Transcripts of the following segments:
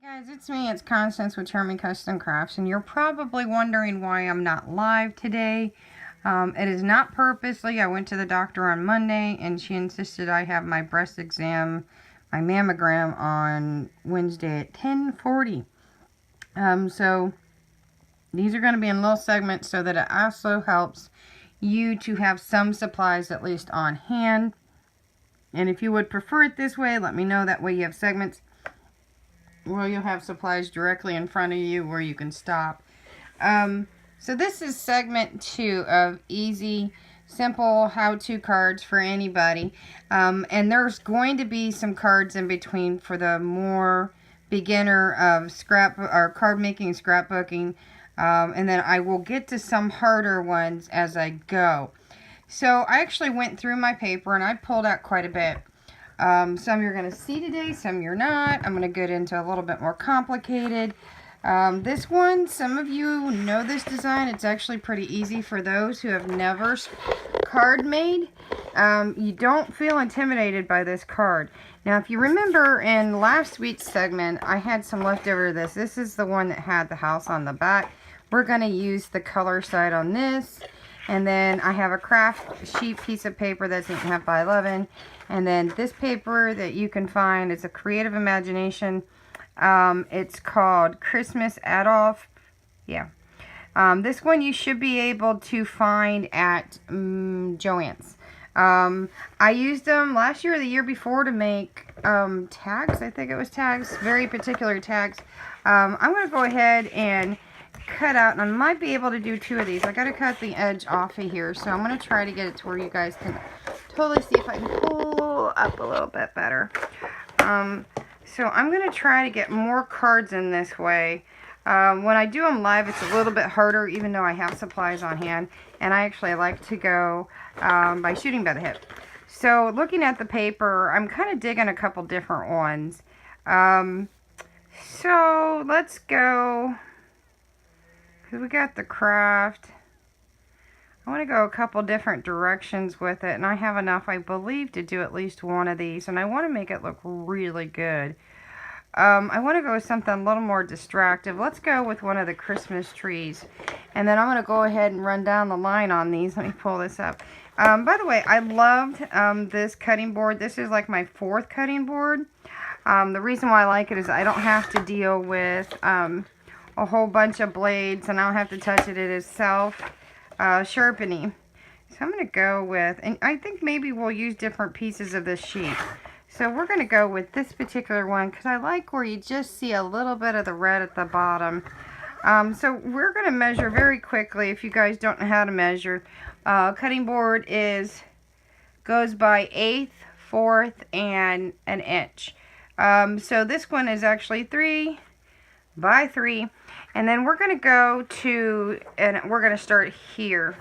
Guys, it's me, it's Constance with Charming Custom Crafts, and you're probably wondering why I'm not live today. It is not purposely. I went to the doctor on Monday, and she insisted I have my breast exam, my mammogram, on Wednesday at 10:40. So these are going to be in little segments so that it also helps you to have some supplies at least on hand. And if you would prefer it this way, let me know. That way you have segments. Well, you'll have supplies directly in front of you where you can stop. So this is segment 2 of easy, simple how-to cards for anybody. And there's going to be some cards in between for the more beginner of card making, scrapbooking. And then I will get to some harder ones as I go. So I actually went through my paper and I pulled out quite a bit. Some you're going to see today, some you're not. I'm going to get into a little bit more complicated. This one, some of you know this design. It's actually pretty easy for those who have never card made. You don't feel intimidated by this card. Now, if you remember in last week's segment, I had some leftover of this. This is the one that had the house on the back. We're going to use the color side on this. And then I have a craft sheet piece of paper that's 8.5 by 11. And then this paper that you can find is a Creative Imagination. It's called Christmas Adolf. Yeah. This one you should be able to find at Joann's. I used them last year or the year before to make tags. I think it was tags. Very particular tags. I'm going to go ahead and cut out, and I might be able to do 2 of these. I got to cut the edge off of here, so I'm going to try to get it to where you guys can totally see if I can pull up a little bit better. So I'm going to try to get more cards in this way. When I do them live, it's a little bit harder, even though I have supplies on hand, and I actually like to go by shooting by the hip. So looking at the paper, I'm kind of digging a couple different ones. So let's go. We got the craft. I want to go a couple different directions with it, and I have enough, I believe, to do at least one of these, and I want to make it look really good. I want to go with something a little more distractive. Let's go with one of the Christmas trees, and then I'm going to go ahead and run down the line on these. Let me pull this up. By the way, I loved this cutting board. This is like my 4th cutting board. The reason why I like it is I don't have to deal with a whole bunch of blades, and I don't have to touch it. It is self-sharpening. So I'm going to go with, and I think maybe we'll use different pieces of this sheet. So we're going to go with this particular one because I like where you just see a little bit of the red at the bottom. So we're going to measure very quickly. If you guys don't know how to measure, cutting board goes by 1/8, 1/4, and an inch. So this one is actually 3 by 3, and then we're going to go to, and we're going to start here.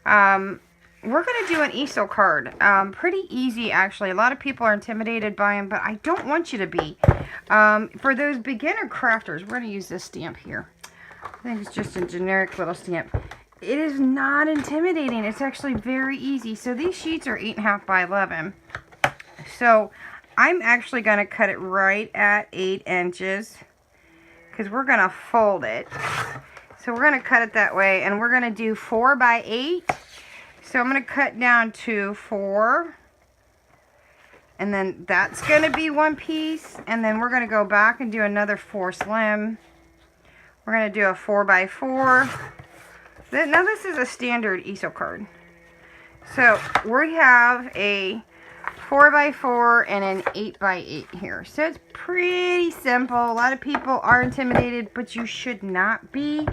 We're going to do an easel card. Pretty easy, actually. A lot of people are intimidated by them, but I don't want you to be. For those beginner crafters, we're going to use this stamp here. I think it's just a generic little stamp. It is not intimidating. It's actually very easy. So these sheets are 8.5 by 11. So I'm actually going to cut it right at 8 inches. Because we're going to fold it. So we're going to cut it that way. And we're going to do 4 by 8. So I'm going to cut down to 4. And then that's going to be one piece. And then we're going to go back and do another 4 slim. We're going to do a 4 by 4. Now this is a standard easel card. So we have a 4 by 4 and an 8 by 8 here. So it's pretty simple. A lot of people are intimidated, but you should not be.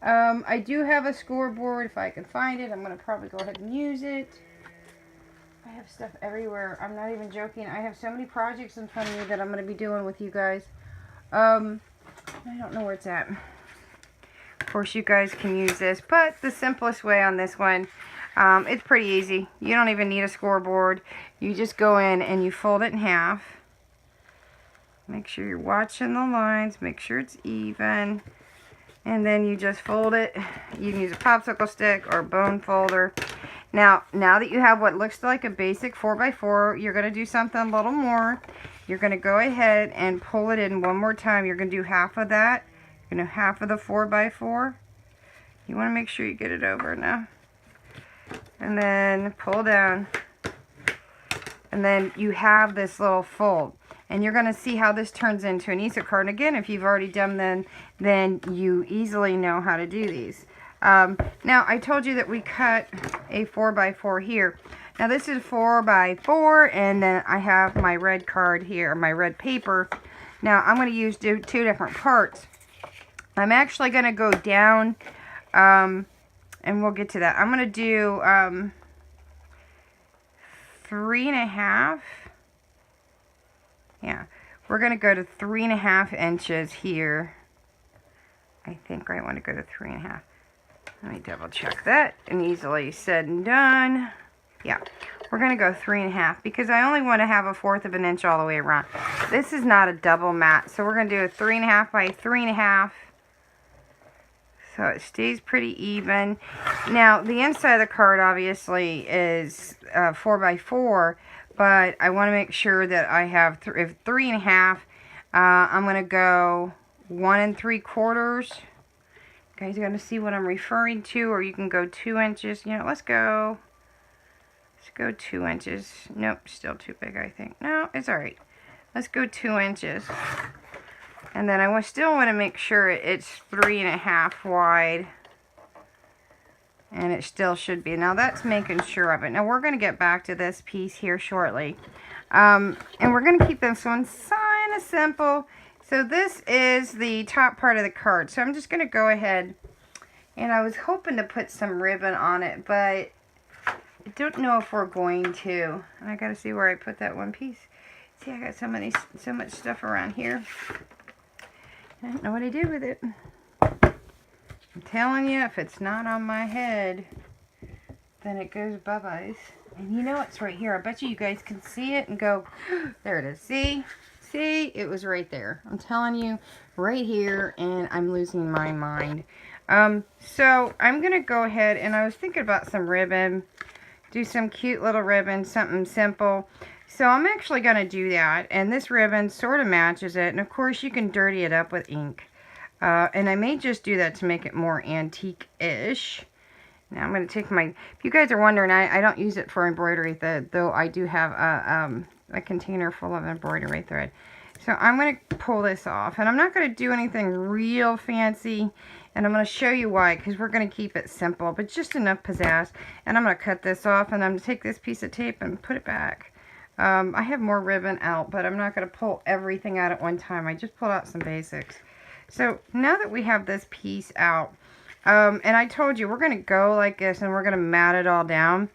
I do have a scoreboard. If I can find it, I'm going to probably go ahead and use it. I have stuff everywhere. I'm not even joking. I have so many projects in front of me that I'm going to be doing with you guys. I don't know where it's at. Of course, you guys can use this, but the simplest way on this one, it's pretty easy. You don't even need a scoreboard. You just go in and you fold it in half. Make sure you're watching the lines. Make sure it's even. And then you just fold it. You can use a popsicle stick or a bone folder. Now that you have what looks like a basic 4 by 4, you're going to do something a little more. you're going to go ahead and pull it in one more time. You're going to do half of that. You're going to do half of the 4x4. You want to make sure you get it over now. And then pull down. And then you have this little fold. And you're going to see how this turns into an ESO card. And again, if you've already done them, then you easily know how to do these. Now, I told you that we cut a 4x4 here. Now, this is 4x4, and then I have my red card here, my red paper. Now, I'm going to use two different parts. I'm actually going to go down, and we'll get to that. I'm going to do 3.5. Yeah, we're going to go to 3.5 inches here. I think I want to go to 3.5. Let me double check that. And easily said and done. Yeah, we're going to go 3.5 because I only want to have 1/4 of an inch all the way around. This is not a double mat, so we're going to do a 3.5 by 3.5. So it stays pretty even. Now, the inside of the card obviously is 4x4, but I want to make sure that I have 3.5. I'm going to go 1 3/4. You guys are going to see what I'm referring to, or you can go 2 inches. You know, let's go 2 inches. Nope, still too big, I think. No, it's all right. Let's go 2 inches. And then I still want to make sure it's 3.5 wide. And it still should be. Now, that's making sure of it. Now, we're going to get back to this piece here shortly. And we're going to keep this one kind of simple. So this is the top part of the card. So I'm just going to go ahead, and I was hoping to put some ribbon on it, but I don't know if we're going to. And I got to see where I put that one piece. See, I got so much stuff around here. I don't know what to do with it. I'm telling you, if it's not on my head, then it goes bye-byes. And you know it's right here. I bet you guys can see it and go, there it is. See? See, it was right there. I'm telling you, right here, and I'm losing my mind. So I'm going to go ahead, and I was thinking about some ribbon, do some cute little ribbon, something simple. So I'm actually going to do that, and this ribbon sort of matches it, and of course you can dirty it up with ink. And I may just do that to make it more antique-ish. Now I'm going to take my, if you guys are wondering, I don't use it for embroidery, though I do have a container full of embroidery thread. So I'm going to pull this off, and I'm not going to do anything real fancy, and I'm going to show you why, because we're going to keep it simple, but just enough pizzazz. And I'm going to cut this off, and I'm going to take this piece of tape and put it back. I have more ribbon out, but I'm not going to pull everything out at one time. I just pulled out some basics. So now that we have this piece out, and I told you we're going to go like this, and we're going to mat it all down.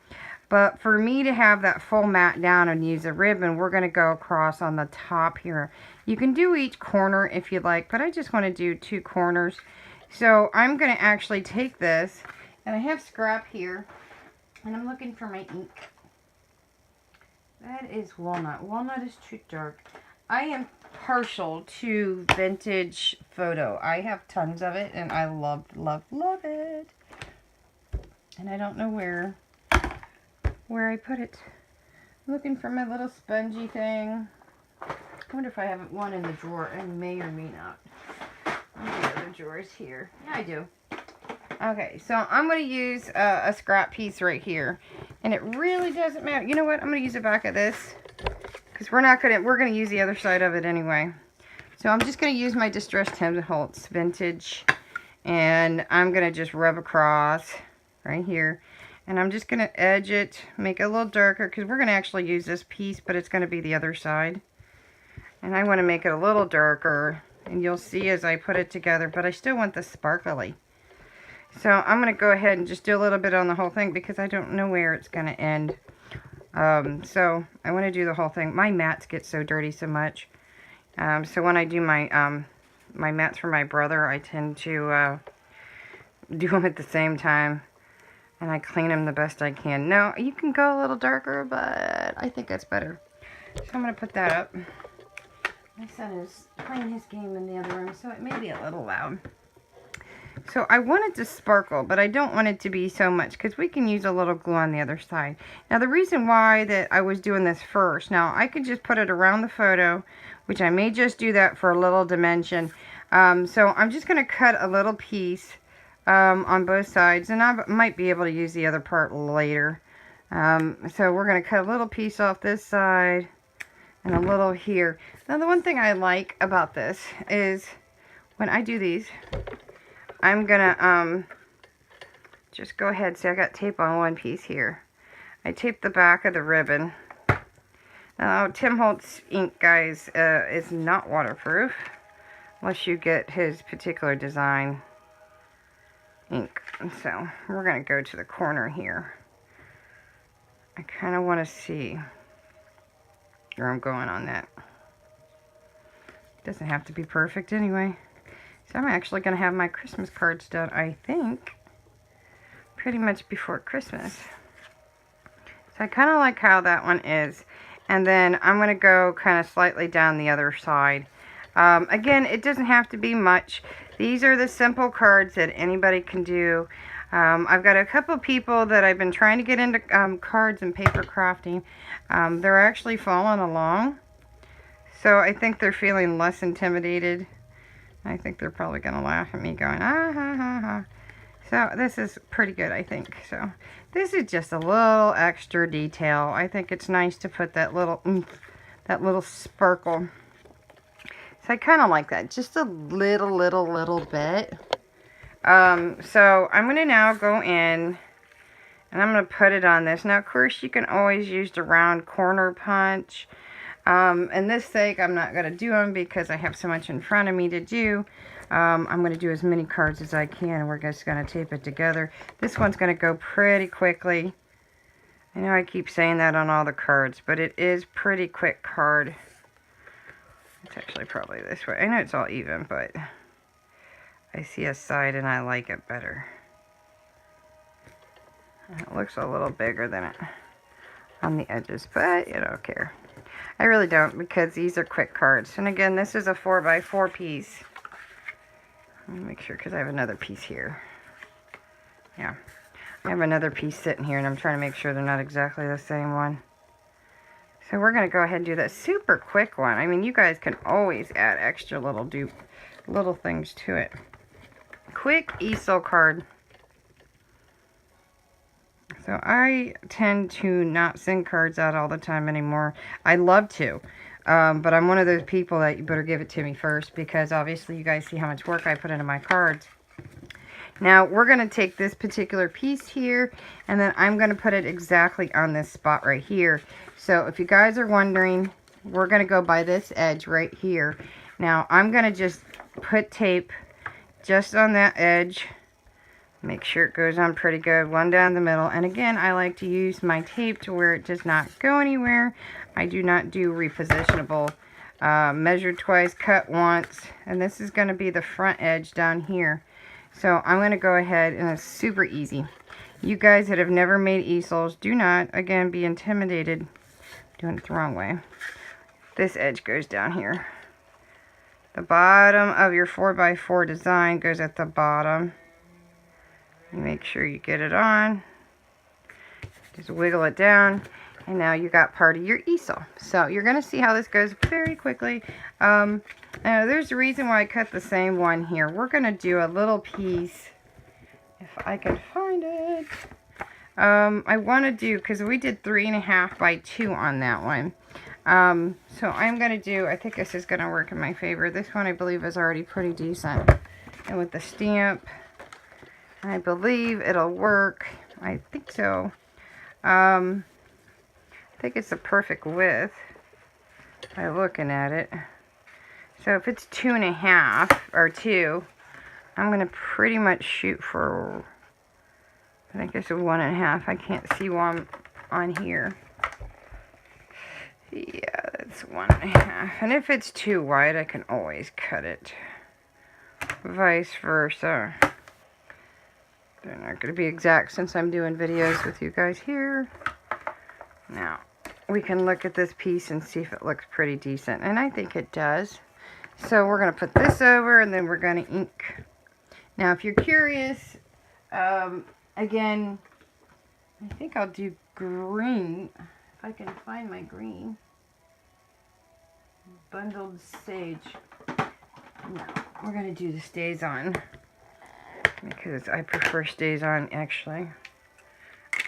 But for me to have that full mat down and use a ribbon, we're going to go across on the top here. You can do each corner if you like, but I just want to do 2 corners. So I'm going to actually take this, and I have scrap here, and I'm looking for my ink. That is walnut. Walnut is too dark. I am partial to vintage photo. I have tons of it, and I love, love, love it. And I don't know where I put it. I'm looking for my little spongy thing. I wonder if I have one in the drawer. I may or may not. The other drawers here. Yeah, I do. Okay, so I'm going to use a scrap piece right here. And it really doesn't matter. You know what? I'm going to use the back of this. Because we're going to use the other side of it anyway. So I'm just going to use my Distress Tim Holtz Vintage. And I'm going to just rub across right here. And I'm just going to edge it, make it a little darker, because we're going to actually use this piece, but it's going to be the other side. And I want to make it a little darker, and you'll see as I put it together, but I still want the sparkly. So I'm going to go ahead and just do a little bit on the whole thing, because I don't know where it's going to end. So I want to do the whole thing. My mats get so dirty so much. So when I do my my mats for my brother, I tend to do them at the same time. And I clean them the best I can. Now, you can go a little darker, but I think that's better. So I'm going to put that up. My son is playing his game in the other room, so it may be a little loud. So I want it to sparkle, but I don't want it to be so much because we can use a little glue on the other side. Now the reason why that I was doing this first, now I could just put it around the photo, which I may just do that for a little dimension. So I'm just going to cut a little piece on both sides, and I might be able to use the other part later. So we're going to cut a little piece off this side and a little here. Now the one thing I like about this is when I do these, I'm gonna just go ahead. See, I got tape on one piece here. I taped the back of the ribbon. Now, Tim Holtz ink, guys, is not waterproof unless you get his particular design ink. So we're gonna go to the corner here. I kind of want to see where I'm going on that. Doesn't have to be perfect anyway. So I'm actually going to have my Christmas cards done, I think, pretty much before Christmas. So I kind of like how that one is. And then I'm going to go kind of slightly down the other side. Again, it doesn't have to be much. These are the simple cards that anybody can do. I've got a couple people that I've been trying to get into cards and paper crafting. They're actually following along. So I think they're feeling less intimidated. I think they're probably going to laugh at me going, ah, ha, ha, ha. So this is pretty good, I think. So this is just a little extra detail. I think it's nice to put that little sparkle. So I kind of like that. Just a little bit. So I'm going to now go in and I'm going to put it on this. Now, of course, you can always use the round corner punch. And this sake, I'm not going to do them because I have so much in front of me to do. I'm going to do as many cards as I can, and we're just going to tape it together. This one's going to go pretty quickly. I know I keep saying that on all the cards, but it is pretty quick card. It's actually probably this way. I know it's all even, but I see a side and I like it better. It looks a little bigger than it on the edges, but I don't care. I really don't, because these are quick cards. And again, this is a 4x4 piece. Let me make sure, because I have another piece here. Yeah. I have another piece sitting here, and I'm trying to make sure they're not exactly the same one. So we're going to go ahead and do that super quick one. I mean, you guys can always add extra little things to it. Quick easel card. So I tend to not send cards out all the time anymore. I love to, but I'm one of those people that you better give it to me first, because obviously you guys see how much work I put into my cards. Now we're going to take this particular piece here, and then I'm going to put it exactly on this spot right here. So if you guys are wondering, we're going to go by this edge right here. Now I'm going to just put tape just on that edge. Make sure it goes on pretty good, one down the middle. And again, I like to use my tape to where it does not go anywhere. I do not do repositionable. Measure twice, cut once. And this is going to be the front edge down here. So I'm going to go ahead, and it's super easy. You guys that have never made easels, do not, again, be intimidated. I'm doing it the wrong way. This edge goes down here. The bottom of your 4x4 design goes at the bottom. Make sure you get it on. Just wiggle it down, and now you got part of your easel. So you're going to see how this goes very quickly. There's a reason why I cut the same one here. We're going to do a little piece, if I can find it. I want to do, because we did 3.5 by 2 on that one. So I'm going to do, I think this is going to work in my favor. This one I believe is already pretty decent. And with the stamp, I believe it'll work. I think so. I think it's the perfect width by looking at it. So if it's 2.5 or 2, I'm going to pretty much shoot for, I think this is 1.5. I can't see one on here. Yeah, that's 1.5. And if it's too wide, I can always cut it. Vice versa. They're not going to be exact since I'm doing videos with you guys here. Now, we can look at this piece and see if it looks pretty decent. And I think it does. So we're going to put this over, and then we're going to ink Now, if you're curious, again, I think I'll do green, if I can find my green. Bundled sage. No, we're going to do the StazOn, because I prefer StazOn, actually.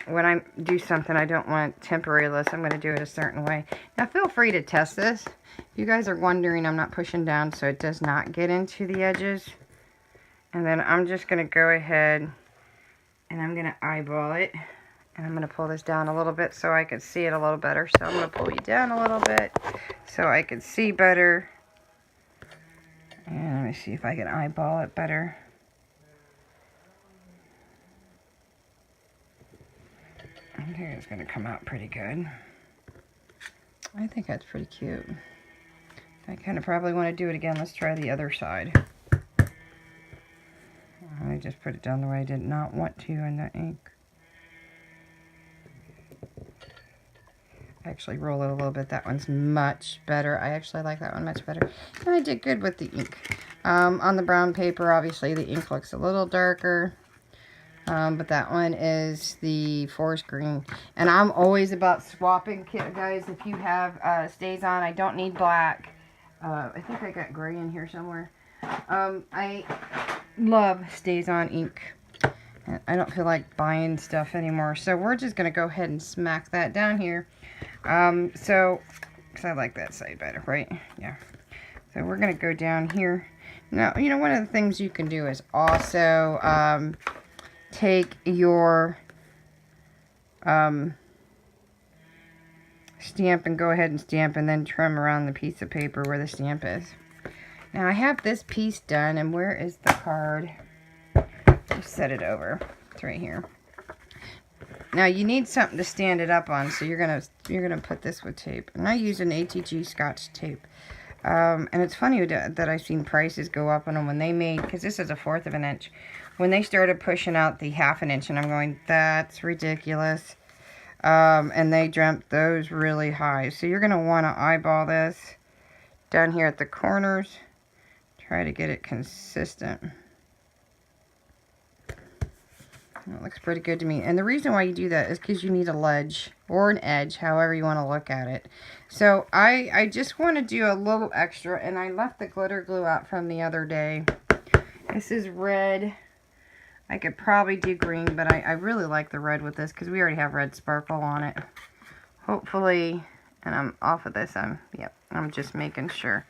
When I do something I don't want temporaryless, I'm going to do it a certain way. Now, feel free to test this. If you guys are wondering, I'm not pushing down so it does not get into the edges. And then I'm just going to go ahead and I'm going to eyeball it. And I'm going to pull this down a little bit so I can see it a little better. So I'm going to pull you down a little bit so I can see better. And let me see if I can eyeball it better. I think it's going to come out pretty good. I think that's pretty cute. I kind of probably want to do it again. Let's try the other side. I just put it down the way I did not want to in the ink. Actually roll it a little bit. That one's much better. I actually like that one much better. And I did good with the ink. On the brown paper, obviously the ink looks a little darker. But that one is the forest green. And I'm always about swapping, guys. If you have StazOn, I don't need black. I think I got gray in here somewhere. I love StazOn ink. I don't feel like buying stuff anymore. So we're just going to go ahead and smack that down here. Because I like that side better, right? Yeah. So we're going to go down here. Now, you know, one of the things you can do is also take your stamp and go ahead and stamp and then trim around the piece of paper where the stamp is. Now I have this piece done, and where is the card? Just set it over. It's right here. Now you need something to stand it up on, so you're gonna put this with tape. And I use an ATG Scotch tape. And it's funny that I've seen prices go up on them when they made, because this is a 1/4 of an inch. When they started pushing out the 1/2 inch, and I'm going, that's ridiculous. And they jumped those really high. So you're gonna want to eyeball this down here at the corners. Try to get it consistent. It looks pretty good to me. And the reason why you do that is because you need a ledge or an edge, however you want to look at it. So I just want to do a little extra, and I left the glitter glue out from the other day. This is red. I could probably do green, but I really like the red with this because we already have red sparkle on it. Hopefully, and I'm off of this. I'm just making sure.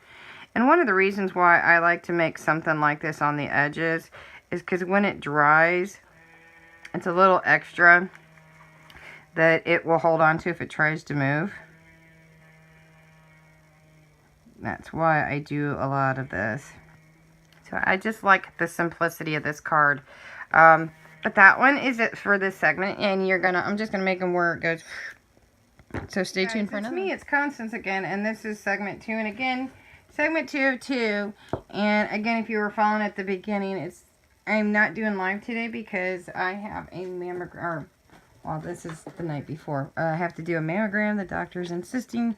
And one of the reasons why I like to make something like this on the edges is because when it dries, it's a little extra that it will hold on to if it tries to move. That's why I do a lot of this. So I just like the simplicity of this card. But that one is it for this segment, and I'm just gonna make them where it goes. So stay tuned for another. It's me, it's Constance again, and this is segment 2, and again, segment 2 of 2. And again, if you were following at the beginning, I'm not doing live today because I have a mammogram. Well, this is the night before. I have to do a mammogram. The doctor's insisting.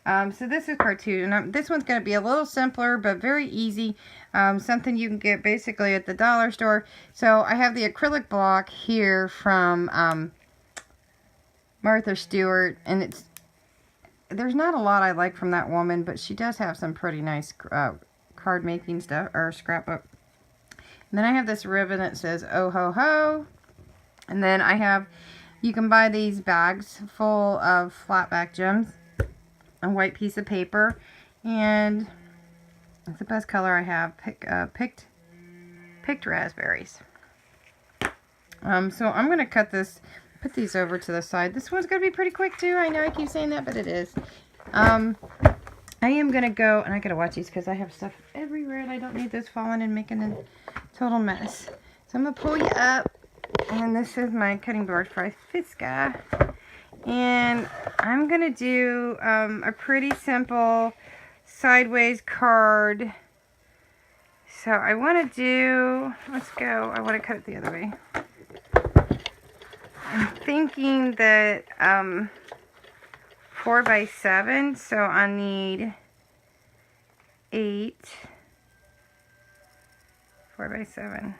So this is part 2. And this one's going to be a little simpler, but very easy. Something you can get basically at the dollar store. So I have the acrylic block here from Martha Stewart. And there's not a lot I like from that woman, but she does have some pretty nice card making stuff, or scrapbook. And then I have this ribbon that says, oh ho ho. And then I have, you can buy these bags full of flat back gems. A white piece of paper. And it's the best color I have, picked raspberries. So I'm going to cut this, put these over to the side. This one's going to be pretty quick too. I know I keep saying that, but it is. I am going to go, and I got to watch these because I have stuff everywhere and I don't need this falling and making a total mess. So I'm going to pull you up, and this is my cutting board for Fiska. And I'm going to do a pretty simple sideways card. So I want to do, let's go, I want to cut it the other way. I'm thinking that 4 by 7, so I need 8, 4 by 7.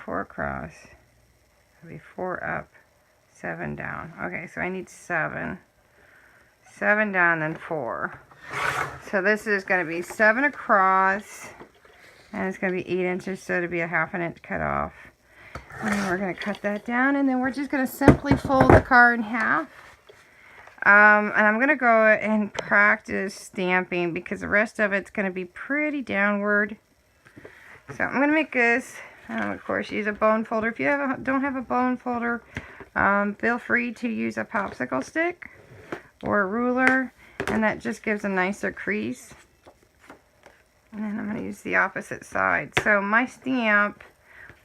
4 across. It'll be 4 up, 7 down. Okay, so I need 7. 7 down, then 4. So this is going to be 7 across, and it's going to be 8 inches, so it'll be a 1/2 inch cut off. And then we're going to cut that down, and then we're just going to simply fold the card in half. And I'm going to go and practice stamping because the rest of it's going to be pretty downward. So I'm going to make this, of course, use a bone folder. If you don't have a bone folder, feel free to use a popsicle stick or a ruler, and that just gives a nicer crease. And then I'm going to use the opposite side. So my stamp,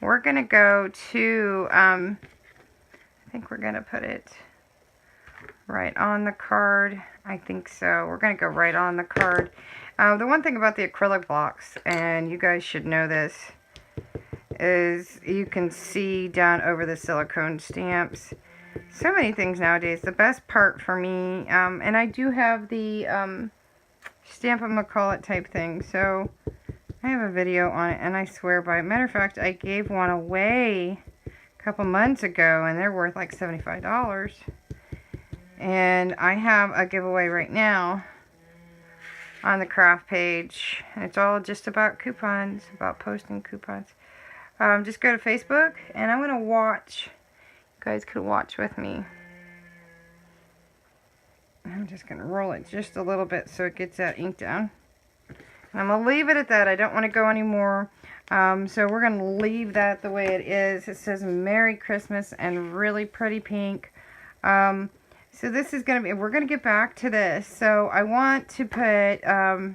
we're going to go to, I think we're going to put it right on the card. I think so. We're going to go right on the card. The one thing about the acrylic blocks, and you guys should know this, is you can see down over the silicone stamps. So many things nowadays. The best part for me, and I do have the Stamp 'em and Call It type thing, so I have a video on it, and I swear by it. Matter of fact, I gave one away a couple months ago, and they're worth like $75. And I have a giveaway right now on the craft page. It's all just about coupons, about posting coupons. Just go to Facebook, and I'm going to watch. You guys could watch with me. I'm just going to roll it just a little bit so it gets that ink down. And I'm going to leave it at that. I don't want to go anymore. So we're going to leave that the way it is. It says Merry Christmas and really pretty pink. So this is going to be, we're going to get back to this. So I want to put, I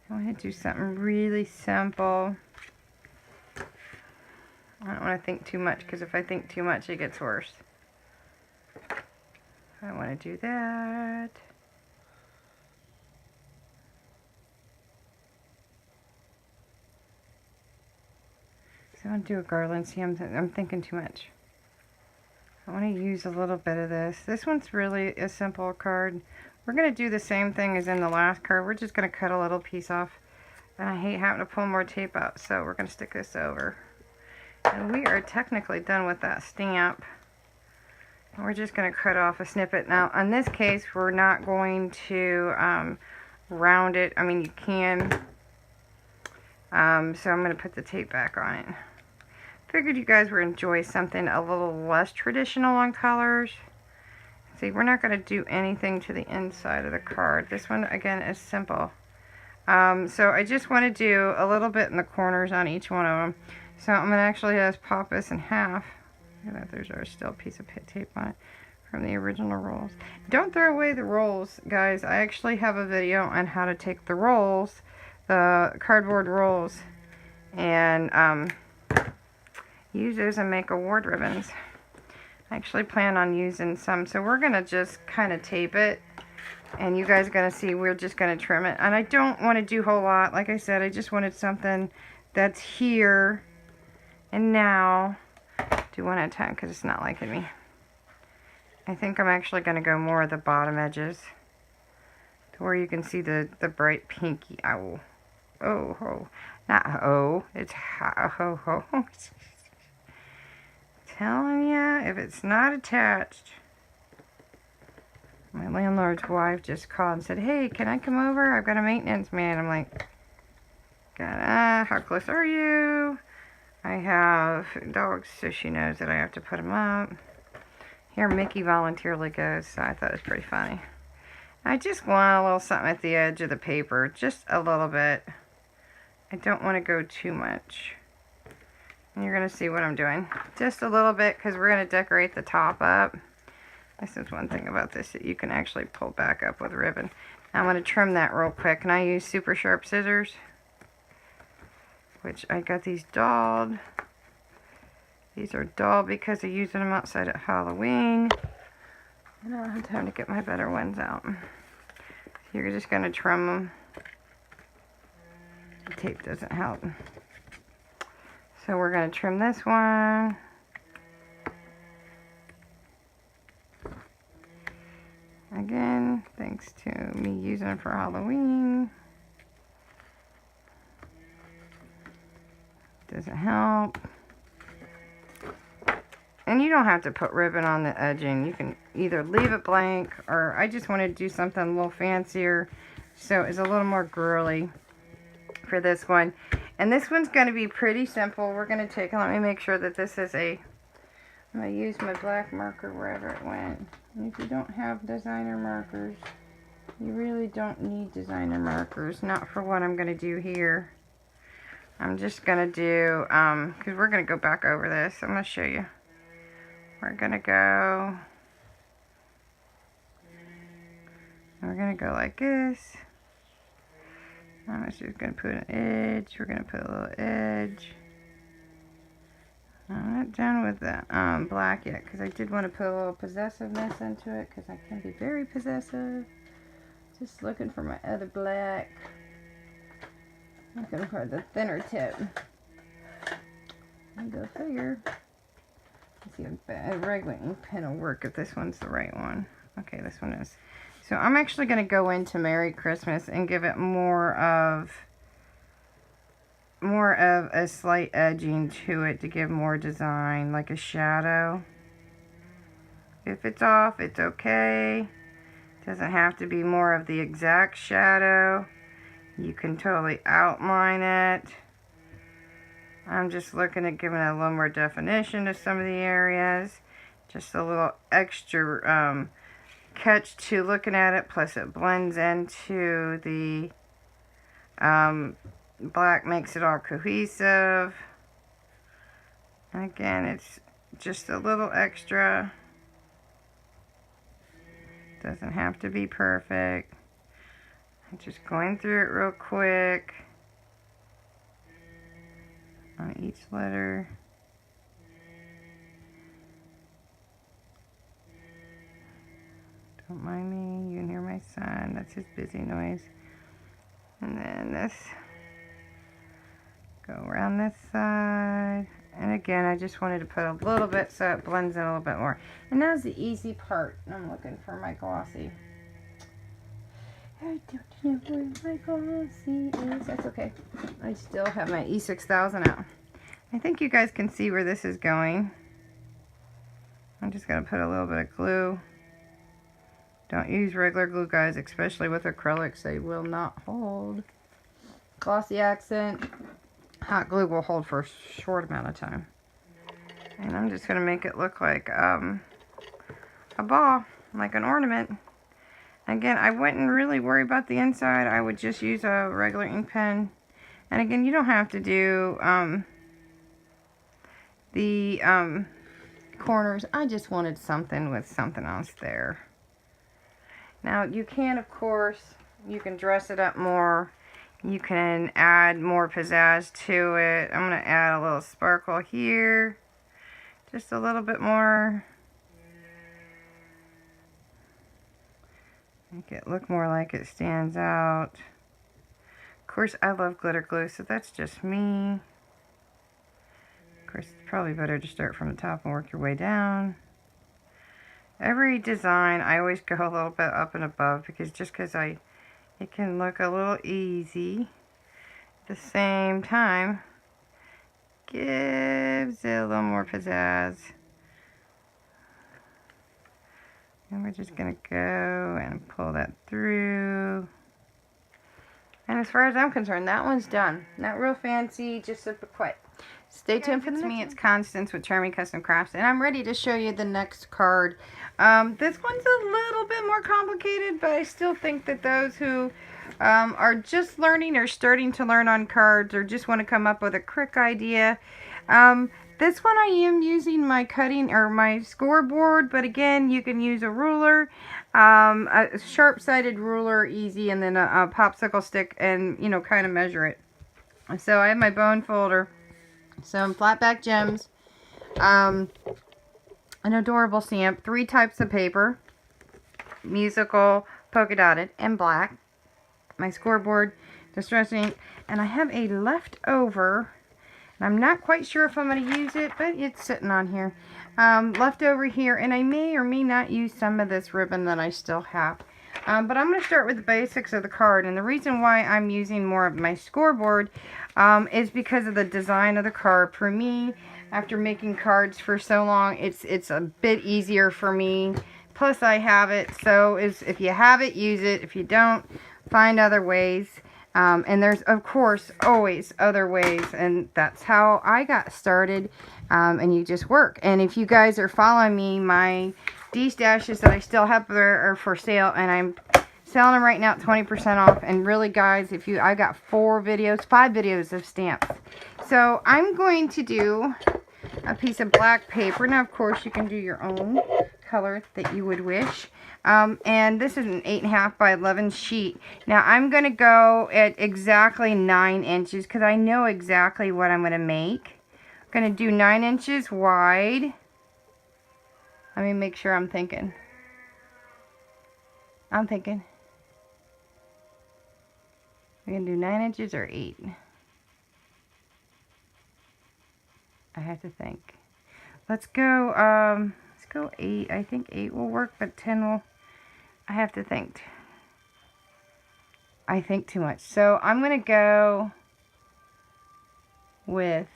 want to do something really simple. I don't want to think too much, because if I think too much, it gets worse. I want to do that. So I want to do a garland. See, I'm thinking too much. I want to use a little bit of this. This one's really a simple card. We're going to do the same thing as in the last card. We're just going to cut a little piece off. And I hate having to pull more tape out, so we're going to stick this over. And we are technically done with that stamp. And we're just going to cut off a snippet. Now, in this case, we're not going to round it. I mean, you can. So I'm going to put the tape back on it. Figured you guys would enjoy something a little less traditional on colors. See, we're not going to do anything to the inside of the card. This one, again, is simple. So I just want to do a little bit in the corners on each one of them. So I'm going to actually just pop this in half. Look at that, there's still a piece of tape on it from the original rolls. Don't throw away the rolls, guys. I actually have a video on how to take the rolls, the cardboard rolls, and use those and make award ribbons. I actually plan on using some, so we're going to just kind of tape it, and you guys are going to see we're just going to trim it. And I don't want to do a whole lot. Like I said, I just wanted something that's here and now. Do one at a time because it's not liking me. I think I'm actually going to go more of the bottom edges to where you can see the bright pinky. Oh, oh, oh. Not oh, it's ho, ho, ho. Telling ya, if it's not attached. My landlord's wife just called and said, hey, can I come over? I've got a maintenance man. I'm like, how close are you? I have dogs, so she knows that I have to put them up. Here, Mickey voluntarily goes, so I thought it was pretty funny. I just want a little something at the edge of the paper, just a little bit. I don't want to go too much. And you're going to see what I'm doing. Just a little bit, because we're going to decorate the top up. This is one thing about this that you can actually pull back up with ribbon. Now I'm going to trim that real quick, and I use super sharp scissors, which I got these dolled. These are dull because I'm using them outside at Halloween. And I don't have time to get my better ones out. So you're just going to trim them. The tape doesn't help. So we're going to trim this one. Again, thanks to me using them for Halloween. Doesn't help. And you don't have to put ribbon on the edging. You can either leave it blank, or I just wanted to do something a little fancier, so it's a little more girly for this one. And this one's going to be pretty simple. We're going to take, let me make sure that this is a, I'm going to use my black marker wherever it went. And if you don't have designer markers, you really don't need designer markers. Not for what I'm going to do here. I'm just going to do, because we're going to go back over this. I'm going to show you. We're going to go, we're going to go like this. I'm just going to put an edge. We're going to put a little edge. I'm not done with the black yet, because I did want to put a little possessiveness into it, because I can be very possessive. Just looking for my other black. Looking for the thinner tip. And go figure. Let's see if a regular ink pen will work if this one's the right one. Okay, this one is. So I'm actually going to go into Merry Christmas and give it more of a slight edging to it to give more design, like a shadow. If it's off, it's okay. Doesn't have to be more of the exact shadow. You can totally outline it. I'm just looking at giving it a little more definition to some of the areas. Just a little extra catch to looking at it, plus it blends into the black, makes it all cohesive. And again, it's just a little extra. Doesn't have to be perfect. I'm just going through it real quick on each letter. Don't mind me, you can hear my son, that's his busy noise. And then this, go around this side. And again, I just wanted to put a little bit so it blends in a little bit more. And now's the easy part. I'm looking for my glossy. I don't know where my glossy is. That's okay. I still have my E6000 out. I think you guys can see where this is going. I'm just going to put a little bit of glue. Don't use regular glue, guys, especially with acrylics. They will not hold. Glossy accent. Hot glue will hold for a short amount of time. And I'm just going to make it look like a ball, like an ornament. Again, I wouldn't really worry about the inside. I would just use a regular ink pen. And again, you don't have to do the corners. I just wanted something with something else there. Now, you can, of course, you can dress it up more. You can add more pizzazz to it. I'm going to add a little sparkle here. Just a little bit more. Make it look more like it stands out. Of course, I love glitter glue, so that's just me. Of course, it's probably better to start from the top and work your way down. Every design, I always go a little bit up and above, because it can look a little easy. At the same time, gives it a little more pizzazz. And we're just going to go and pull that through. And as far as I'm concerned, that one's done. Not real fancy, just super quick. Stay tuned for the next one. It's Constance with Charming Custom Crafts, and I'm ready to show you the next card. This one's a little bit more complicated, but I still think that those who are just learning or starting to learn on cards, or just want to come up with a quick idea, this one I am using my cutting or my scoreboard, but again, you can use a ruler, a sharp-sided ruler, easy, and then a popsicle stick, and, you know, kind of measure it. So I have my bone folder, some flat back gems, an adorable stamp, 3 types of paper, musical, polka dotted, and black, my scoreboard, distress ink, and I have a leftover. I'm not quite sure if I'm going to use it, but it's sitting on here. Left over here, and I may or may not use some of this ribbon that I still have. But I'm going to start with the basics of the card. And the reason why I'm using more of my scoreboard is because of the design of the card. For me, after making cards for so long, it's a bit easier for me. Plus, I have it. So if you have it, use it. If you don't, find other ways. And there's, of course, always other ways. And that's how I got started. And you just work. And if you guys are following me, my D-stashes that I still have there are for sale, and I'm selling them right now at 20% off. And really, guys, I got 5 videos of stamps. So I'm going to do a piece of black paper. Now, of course, you can do your own color that you would wish. And this is an 8.5 by 11 sheet. Now, I'm going to go at exactly 9 inches because I know exactly what I'm going to make. I'm going to do 9 inches wide. Let me make sure I'm thinking. We're going to do 9 inches or 8. I have to think. Let's go 8. I think 8 will work, but 10 will. I have to think. I think too much. So I'm going to go with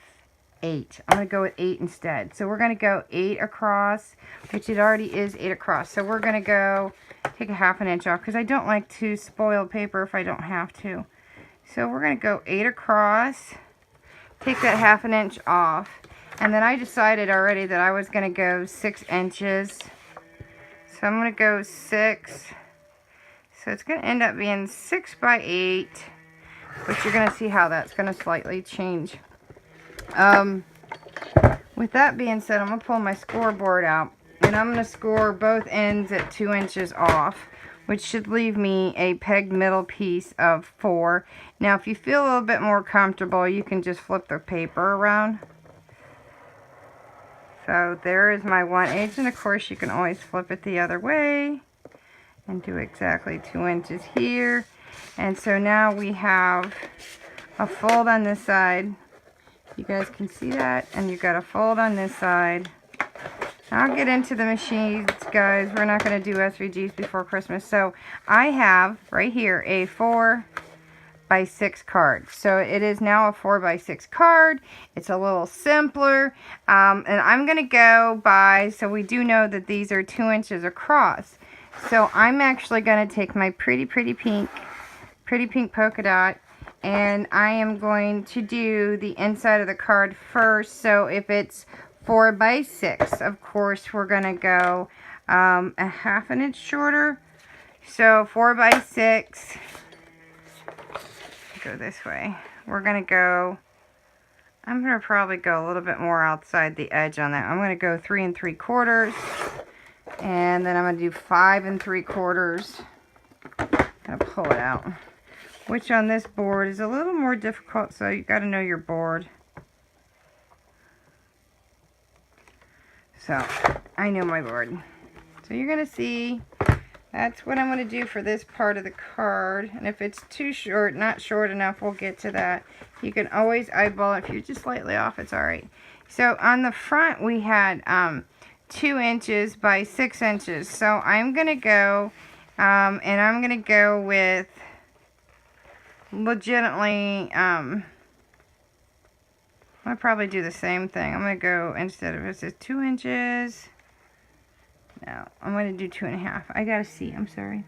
8. I'm going to go with 8 instead. So we're going to go 8 across, which it already is 8 across. So we're going to go take a 1/2 inch off because I don't like to spoil paper if I don't have to. So we're going to go 8 across, take that 1/2 inch off, and then I decided already that I was going to go 6 inches. So I'm going to go 6. So it's going to end up being 6 by 8, but you're going to see how that's going to slightly change. With that being said, I'm going to pull my scoreboard out, and I'm going to score both ends at 2 inches off, which should leave me a pegged middle piece of 4. Now, if you feel a little bit more comfortable, you can just flip the paper around. So there is my 1/8, and of course you can always flip it the other way and do exactly 2 inches here. And so now we have a fold on this side. You guys can see that, and you've got a fold on this side. I'll get into the machines, guys. We're not going to do SVGs before Christmas. So I have right here a 4 by 6 card. So it is now a 4 by 6 card. It's a little simpler. And I'm going to go by, so we do know that these are 2 inches across. So I'm actually going to take my pretty pink polka dot, and I am going to do the inside of the card first. So if it's 4 by 6, of course, we're going to go a 1/2 inch shorter. So 4 by 6, go this way. We're going to go, I'm going to probably go a little bit more outside the edge on that. I'm going to go 3 3/4, and then I'm going to do 5 3/4. I'm going to pull it out, which on this board is a little more difficult, so you got to know your board. So I know my board. So you're going to see that's what I'm going to do for this part of the card. And if it's too short, not short enough, we'll get to that. You can always eyeball it. If you're just slightly off, it's alright. So on the front we had 2 inches by 6 inches. So I'm going to go and I'm going to go with legitimately I'll probably do the same thing. I'm going to go, instead of, it says 2 inches. No, I'm going to do 2.5. I got to see. I'm sorry.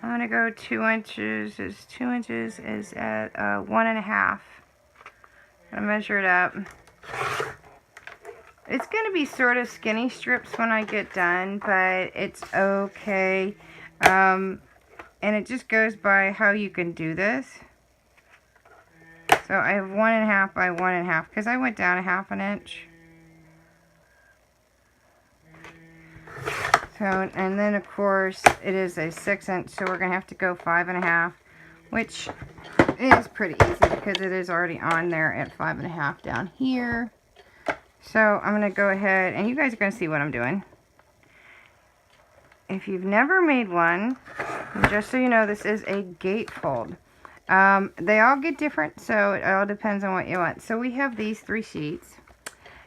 I'm going to go 2 inches. 2 inches is at 1.5. I'm going to measure it up. It's going to be sort of skinny strips when I get done, but it's okay. And it just goes by how you can do this. So I have 1.5 by 1.5 because I went down a 1/2 inch. So, and then of course it is a 6 inch, so we're going to have to go 5.5, which is pretty easy because it is already on there at 5.5 down here. So I'm going to go ahead, and you guys are going to see what I'm doing. If you've never made one, just so you know, this is a gatefold. They all get different, so it all depends on what you want. So we have these 3 sheets,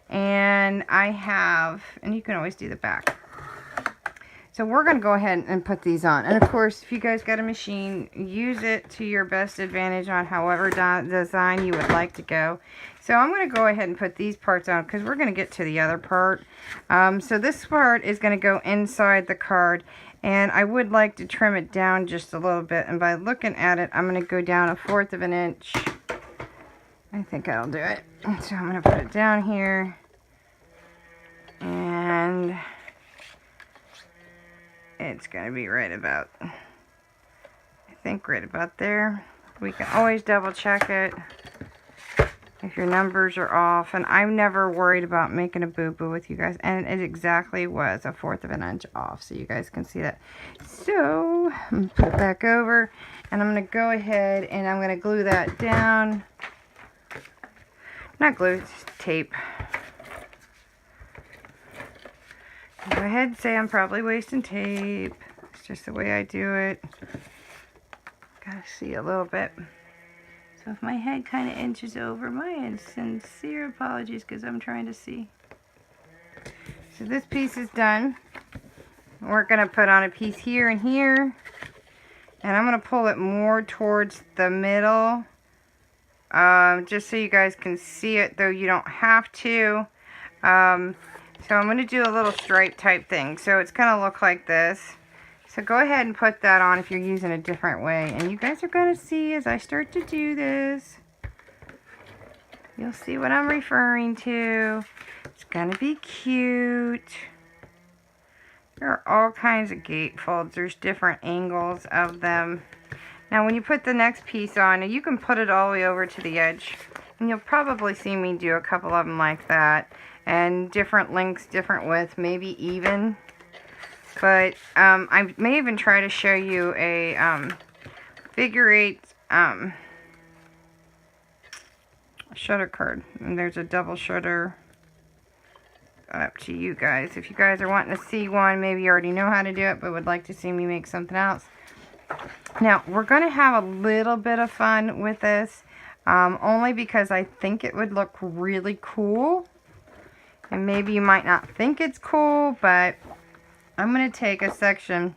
and I have, and you can always do the back. So we're going to go ahead and put these on. And of course, if you guys got a machine, use it to your best advantage on however design you would like to go. So I'm going to go ahead and put these parts on because we're going to get to the other part. So this part is going to go inside the card. And I would like to trim it down just a little bit. And by looking at it, I'm going to go down 1/4 of an inch. I think that'll do it. So I'm going to put it down here. And it's going to be right about, I think right about there. We can always double check it if your numbers are off. And I'm never worried about making a boo-boo with you guys. And it exactly was 1/4 of an inch off. So you guys can see that. So I'm going to put it back over. And I'm going to go ahead and I'm going to glue that down. Not glue, it's tape. Go ahead and say I'm probably wasting tape. It's just the way I do it. Gotta see a little bit. So if my head kind of inches over, my sincere apologies because I'm trying to see. So this piece is done. We're gonna put on a piece here and here. And I'm gonna pull it more towards the middle. Just so you guys can see it, though you don't have to. So I'm going to do a little stripe type thing. So it's going to look like this. So go ahead and put that on if you're using a different way. And you guys are going to see as I start to do this. You'll see what I'm referring to. It's going to be cute. There are all kinds of gatefolds. There's different angles of them. Now when you put the next piece on, you can put it all the way over to the edge. And you'll probably see me do a couple of them like that. And different lengths, different width, maybe even. But I may even try to show you a figure 8 shutter card. And there's a double shutter. Up to you guys. If you guys are wanting to see one, maybe you already know how to do it, but would like to see me make something else. Now, we're going to have a little bit of fun with this. Only because I think it would look really cool. And maybe you might not think it's cool, but I'm going to take a section,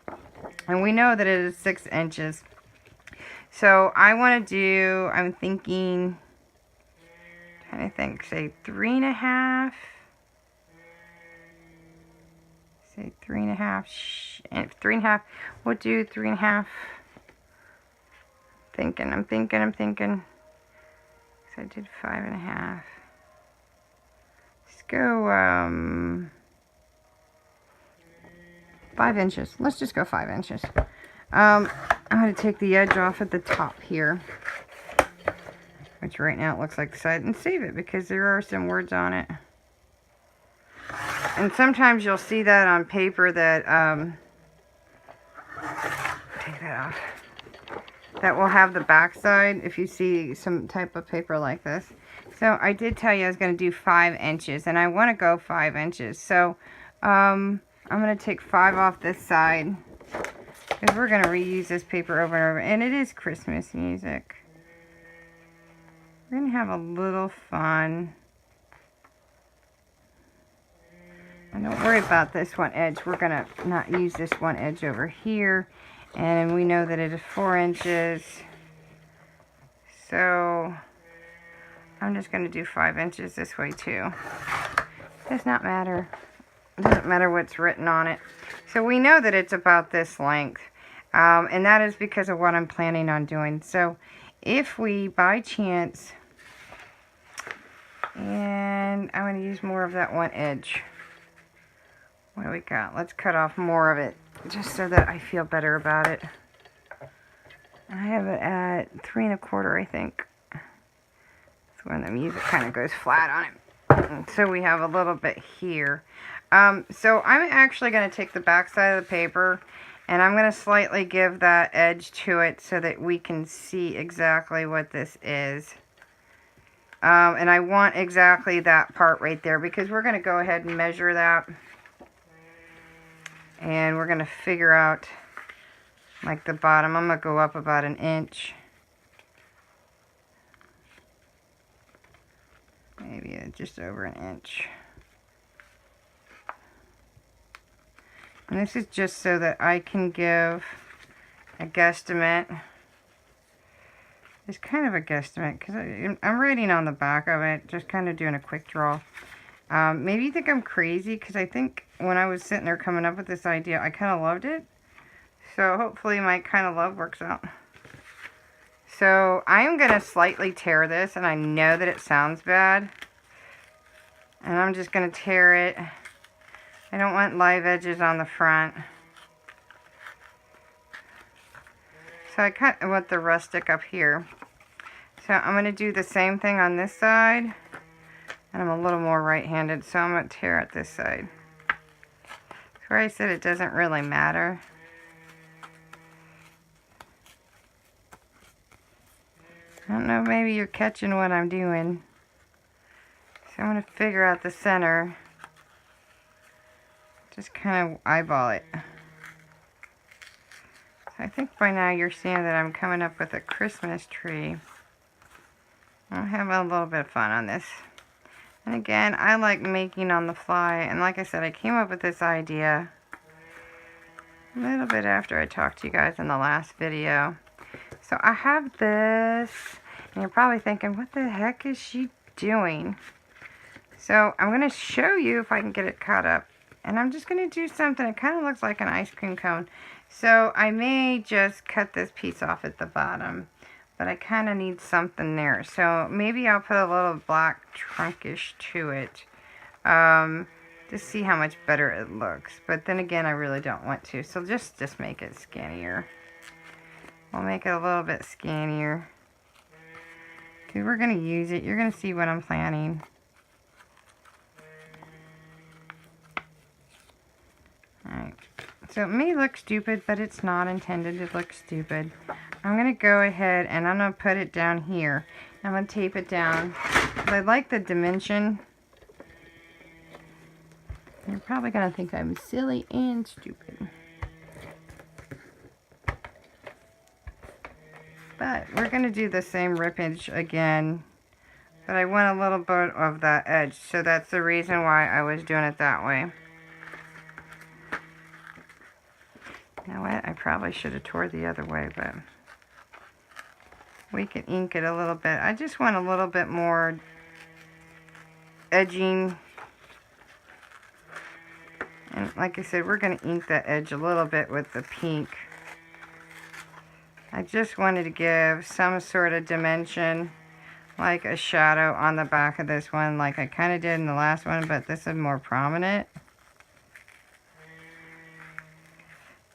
and we know that it is 6 inches. So I want to do, I'm thinking, trying to think, say 3.5. Say 3.5, 3.5. We'll do 3.5. I'm thinking. So I did 5.5. Go 5 inches. Let's just go 5 inches. I'm going to take the edge off at the top here, which right now it looks like the side, and save it because there are some words on it. And sometimes you'll see that on paper that take that off. That will have the back side if you see some type of paper like this. So I did tell you I was going to do 5 inches, and I want to go 5 inches. So I'm going to take 5 off this side because we're going to reuse this paper over and over. And it is Christmas music. We're going to have a little fun. And don't worry about this one edge. We're going to not use this one edge over here. And we know that it is 4 inches. So I'm just going to do 5 inches this way too. Does not matter. It doesn't matter what's written on it. So we know that it's about this length. And that is because of what I'm planning on doing. So if we, by chance, and I'm going to use more of that one edge. What do we got? Let's cut off more of it, just so that I feel better about it. I have it at 3 1/4, I think. That's when the music kind of goes flat on it. And so we have a little bit here. So I'm actually going to take the back side of the paper, and I'm going to slightly give that edge to it so that we can see exactly what this is. And I want exactly that part right there, because we're going to go ahead and measure that. And we're going to figure out, like the bottom, I'm going to go up about 1 inch. Maybe just over 1 inch. And this is just so that I can give a guesstimate. It's kind of a guesstimate because I'm writing on the back of it, just kind of doing a quick draw. Maybe you think I'm crazy because I think when I was sitting there coming up with this idea, I kind of loved it. So hopefully my kind of love works out. So I'm going to slightly tear this, and I know that it sounds bad. And I'm just going to tear it. I don't want live edges on the front. So I kind of want the rustic up here. So I'm going to do the same thing on this side. And I'm a little more right-handed, so I'm going to tear at this side. That's where I said it doesn't really matter. I don't know, maybe you're catching what I'm doing. So I'm going to figure out the center. Just kind of eyeball it. So I think by now you're seeing that I'm coming up with a Christmas tree. I'll have a little bit of fun on this. And again, I like making on the fly. And like I said, I came up with this idea a little bit after I talked to you guys in the last video. So I have this, and you're probably thinking, what the heck is she doing? So I'm going to show you if I can get it cut up. And I'm just going to do something, it kind of looks like an ice cream cone. So I may just cut this piece off at the bottom. But I kind of need something there. So maybe I'll put a little black trunkish to it. To see how much better it looks. But then again, I really don't want to. So just make it skinnier. We'll make it a little bit skinnier. Because we're going to use it. You're going to see what I'm planning. Alright. So it may look stupid, but it's not intended to look stupid. I'm going to go ahead and I'm going to put it down here. I'm going to tape it down. I like the dimension. You're probably going to think I'm silly and stupid. But we're going to do the same rippage again. But I want a little bit of that edge. So that's the reason why I was doing it that way. You know what? I probably should have tore the other way, but we can ink it a little bit. I just want a little bit more edging. And like I said, we're going to ink that edge a little bit with the pink. I just wanted to give some sort of dimension, like a shadow on the back of this one, like I kind of did in the last one, but this is more prominent.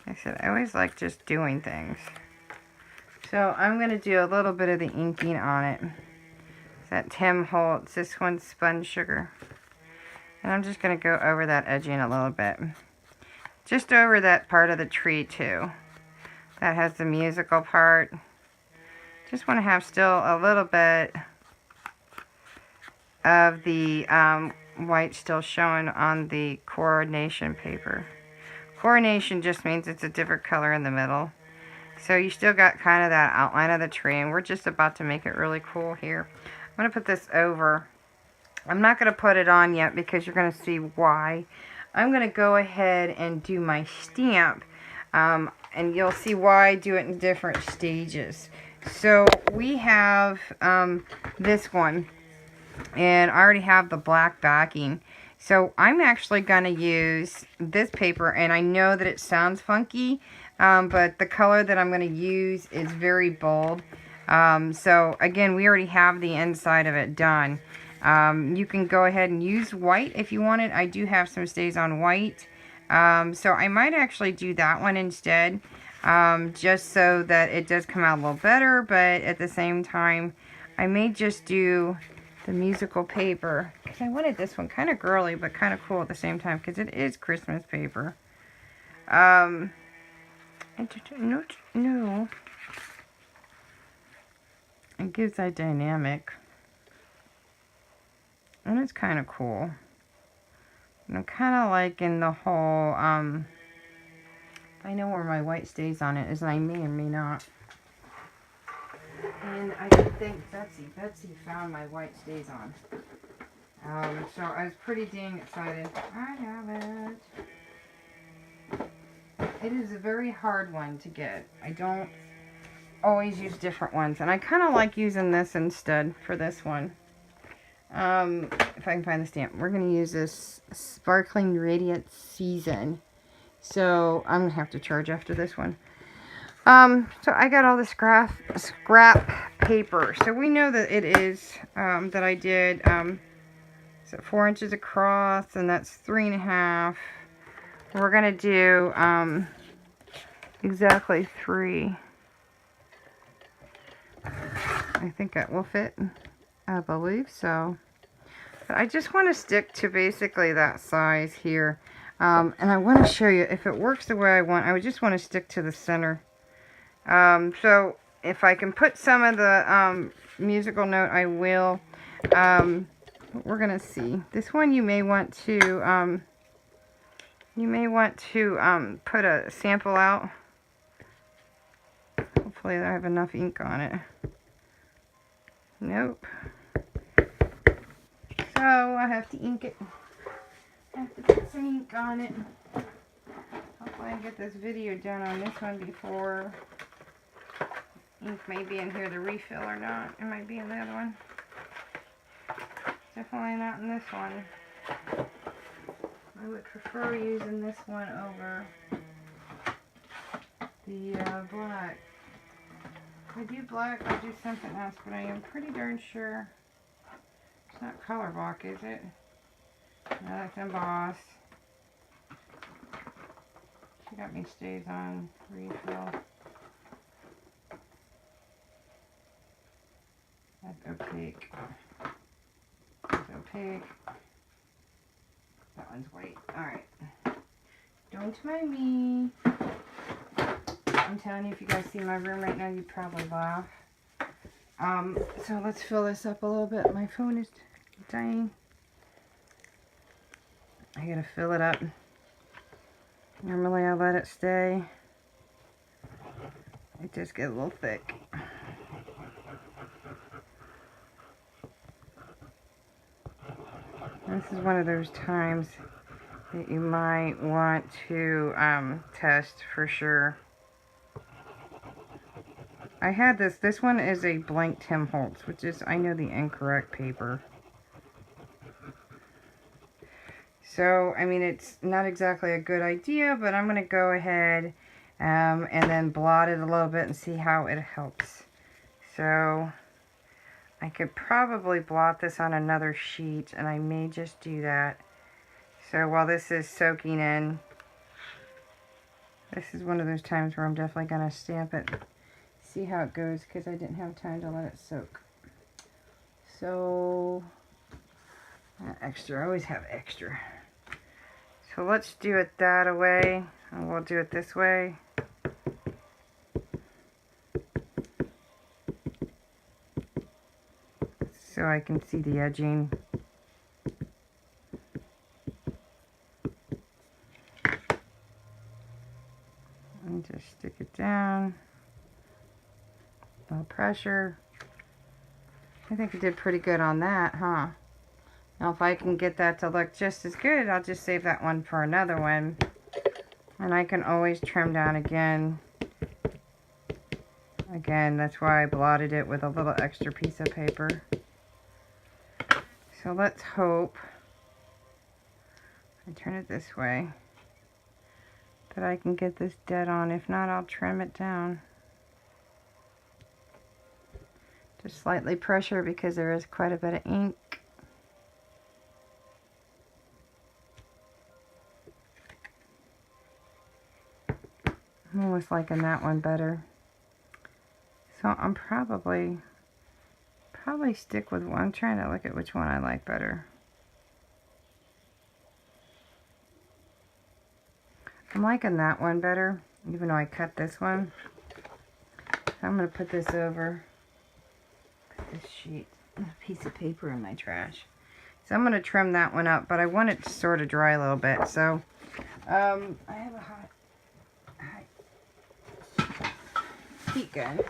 Like I said, I always like just doing things. So I'm going to do a little bit of the inking on it. It's that Tim Holtz. This one's spun sugar. And I'm just going to go over that edging a little bit. Just over that part of the tree too. That has the musical part. Just want to have still a little bit of the white still showing on the coronation paper. Coronation just means it's a different color in the middle. So you still got kind of that outline of the tree, and we're just about to make it really cool here. I'm going to put this over. I'm not going to put it on yet because you're going to see why. I'm going to go ahead and do my stamp, and you'll see why I do it in different stages. So we have this one, and I already have the black backing. So I'm actually going to use this paper, and I know that it sounds funky, but the color that I'm going to use is very bold. So again, we already have the inside of it done. You can go ahead and use white if you want it. I do have some stays on white. So I might actually do that one instead, just so that it does come out a little better, but at the same time, I may just do the musical paper, because I wanted this one kind of girly, but kind of cool at the same time, because it is Christmas paper. No. It gives that dynamic. And it's kind of cool. And I'm kind of liking the whole, I know where my white stays on it is, and I may or may not. And I think Betsy found my white stays on. So I was pretty dang excited. I have it. It is a very hard one to get. I don't always use different ones. And I kind of like using this instead for this one. If I can find the stamp. We're going to use this Sparkling Radiant Season. So I'm going to have to charge after this one. So I got all the scrap paper. So we know that it is, that I did, so 4 inches across, and that's 3.5. We're going to do, exactly 3. I think that will fit. I believe so. But I just want to stick to basically that size here. And I want to show you, if it works the way I want, I would just want to stick to the center. So if I can put some of the musical note, I will. We're going to see. This one you may want to put a sample out. Hopefully I have enough ink on it. Nope. So I have to ink it. I have to put some ink on it. Hopefully I can get this video done on this one before ink may be in here, the refill or not. It might be in the other one. Definitely not in this one. I would prefer using this one over the black. If I do black, I'll do something else, but I am pretty darn sure it's not color block, is it? No, that's embossed. She got me stays on refill. That's opaque. That's opaque. That one's white. Alright. Don't mind me. I'm telling you, if you guys see my room right now, you'd probably laugh. So let's fill this up a little bit. My phone is dying. I gotta fill it up. Normally I let it stay. It just gets a little thick. This is one of those times that you might want to test for sure. I had this one is a blank Tim Holtz, which is, I know, the incorrect paper. So, I mean, it's not exactly a good idea, but I'm going to go ahead and then blot it a little bit and see how it helps. So, I could probably blot this on another sheet, and I may just do that. So, while this is soaking in, this is one of those times where I'm definitely going to stamp it, see how it goes, because I didn't have time to let it soak. So, extra, I always have extra. So let's do it that way, and we'll do it this way. So I can see the edging. And just stick it down. No pressure. I think I did pretty good on that, huh? Now if I can get that to look just as good, I'll just save that one for another one. And I can always trim down again. Again, that's why I blotted it with a little extra piece of paper. So let's hope, I turn it this way, that I can get this dead on. If not, I'll trim it down. Just slightly pressure because there is quite a bit of ink. I'm almost liking that one better. So I'm probably stick with one. I'm trying to look at which one I like better. I'm liking that one better, even though I cut this one. So I'm going to put this over. Put this sheet, a piece of paper in my trash. So I'm going to trim that one up, but I want it to sort of dry a little bit. So I have a hot heat gun.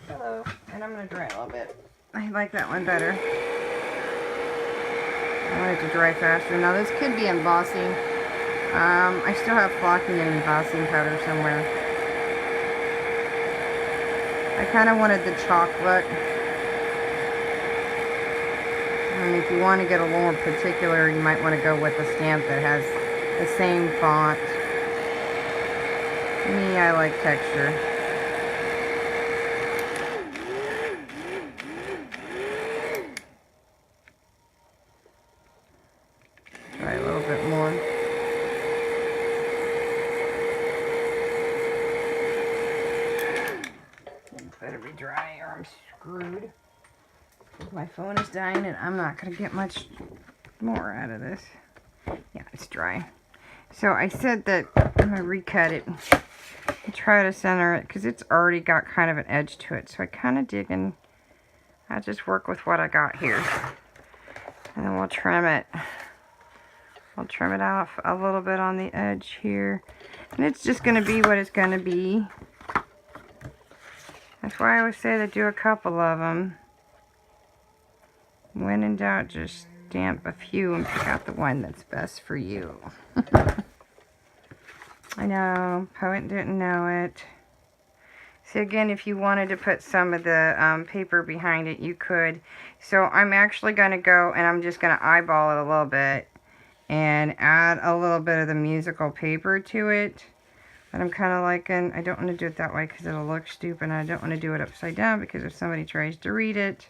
Hello. And I'm going to dry a little bit. I like that one better. I want it to dry faster. Now this could be embossing. I still have flocking and embossing powder somewhere. I kind of wanted the chalk look. And if you want to get a little more particular, you might want to go with a stamp that has the same font. Me, I like texture. Try a little bit more. Better be dry or I'm screwed. My phone is dying and I'm not going to get much more out of this. Yeah, it's dry. So I said that I'm going to recut it and try to center it because it's already got kind of an edge to it. So I kind of dig in. I just work with what I got here. And then we'll trim it. I'll trim it off a little bit on the edge here. And it's just going to be what it's going to be. That's why I always say to do a couple of them. When in doubt, just stamp a few and pick out the one that's best for you. I know, poet didn't know it. So again, if you wanted to put some of the paper behind it, you could. So I'm actually going to go and I'm just going to eyeball it a little bit and add a little bit of the musical paper to it. But I'm kind of liking, I don't want to do it that way because it'll look stupid. And I don't want to do it upside down because if somebody tries to read it.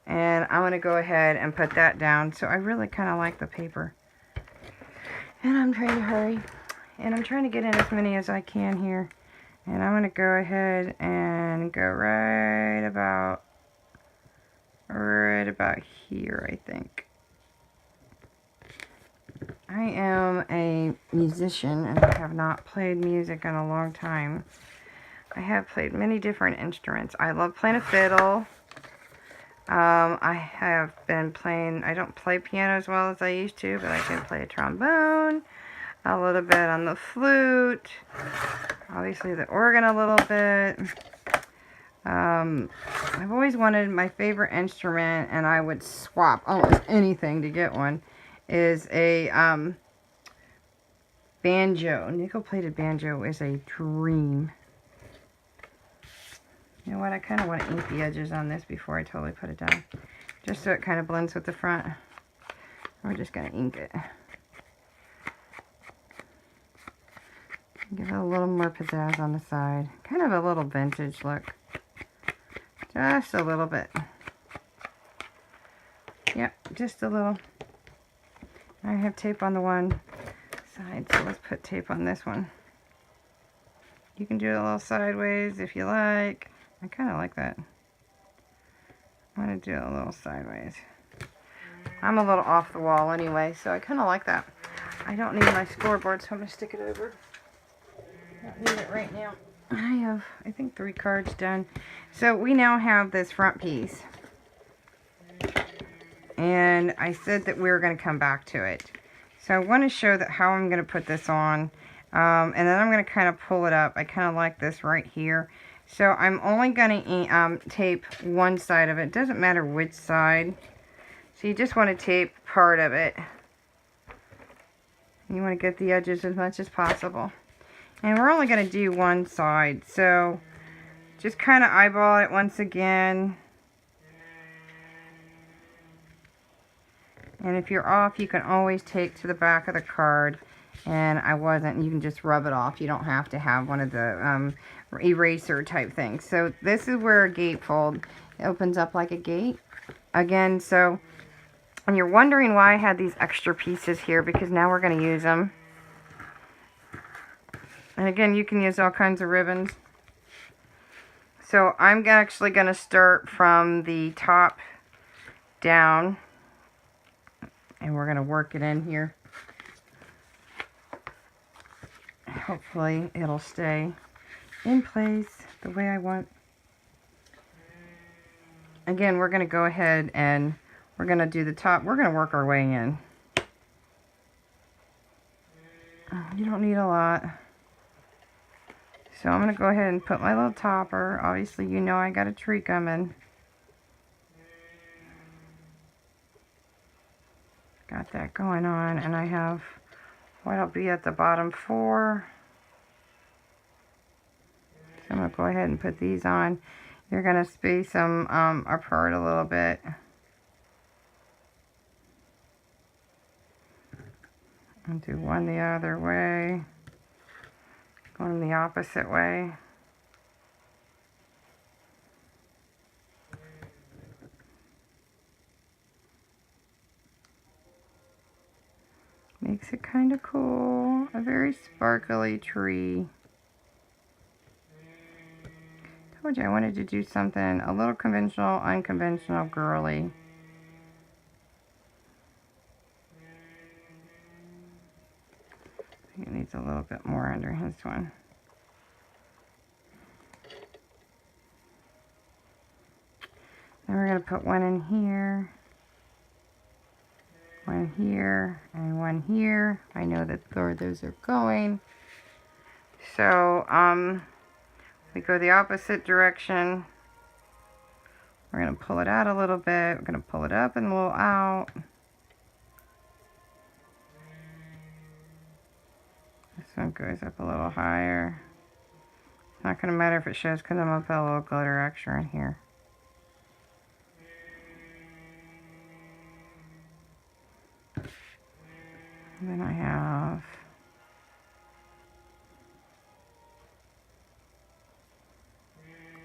And I'm going to go ahead and put that down. So I really kind of like the paper. And I'm trying to hurry. And I'm trying to get in as many as I can here. And I'm going to go ahead and go right about here, I think. I am a musician and I have not played music in a long time. I have played many different instruments. I love playing a fiddle. I have been playing, I don't play piano as well as I used to, but I can play a trombone, a little bit on the flute, obviously the organ a little bit. I've always wanted my favorite instrument, and I would swap almost anything to get one, is a banjo. Nickel-plated banjo is a dream. You know what, I kind of want to ink the edges on this before I totally put it down. Just so it kind of blends with the front. We're just going to ink it. Give it a little more pizzazz on the side. Kind of a little vintage look. Just a little bit. Yep, just a little. I have tape on the one side, so let's put tape on this one. You can do it a little sideways if you like. I kind of like that. I want to do it a little sideways. I'm a little off the wall anyway, so I kind of like that. I don't need my scoreboard, so I'm going to stick it over. I don't need it right now. I have, I think, 3 cards done. So we now have this front piece. And I said that we were going to come back to it. So I want to show that how I'm going to put this on. And then I'm going to kind of pull it up. I kind of like this right here. So I'm only going to tape one side of it. It doesn't matter which side. So you just want to tape part of it. You want to get the edges as much as possible. And we're only going to do one side. So just kind of eyeball it once again. And if you're off, you can always take to the back of the card. And I wasn't. You can just rub it off. You don't have to have one of the eraser type things. So this is where a gatefold opens up like a gate. Again, so, and you're wondering why I had these extra pieces here, because now we're going to use them. And again, you can use all kinds of ribbons. So I'm actually going to start from the top down. And we're going to work it in here. Hopefully it'll stay in place the way I want. Again, we're going to go ahead and we're going to do the top. We're going to work our way in. You don't need a lot. So I'm going to go ahead and put my little topper. Obviously, you know I got a tree coming. Got that going on, and I have what'll be at the bottom 4. So I'm going to go ahead and put these on. You're going to space them apart a little bit. And do one the other way. One the opposite way. Makes it kind of cool. A very sparkly tree. Told you I wanted to do something a little conventional, unconventional, girly. I think it needs a little bit more under his one. Then we're going to put one in here. One here and one here. I know that where those are going. So, we go the opposite direction. We're going to pull it out a little bit. We're going to pull it up and a little out. This one goes up a little higher. It's not going to matter if it shows because I'm going to put a little glitter extra in here. And then I have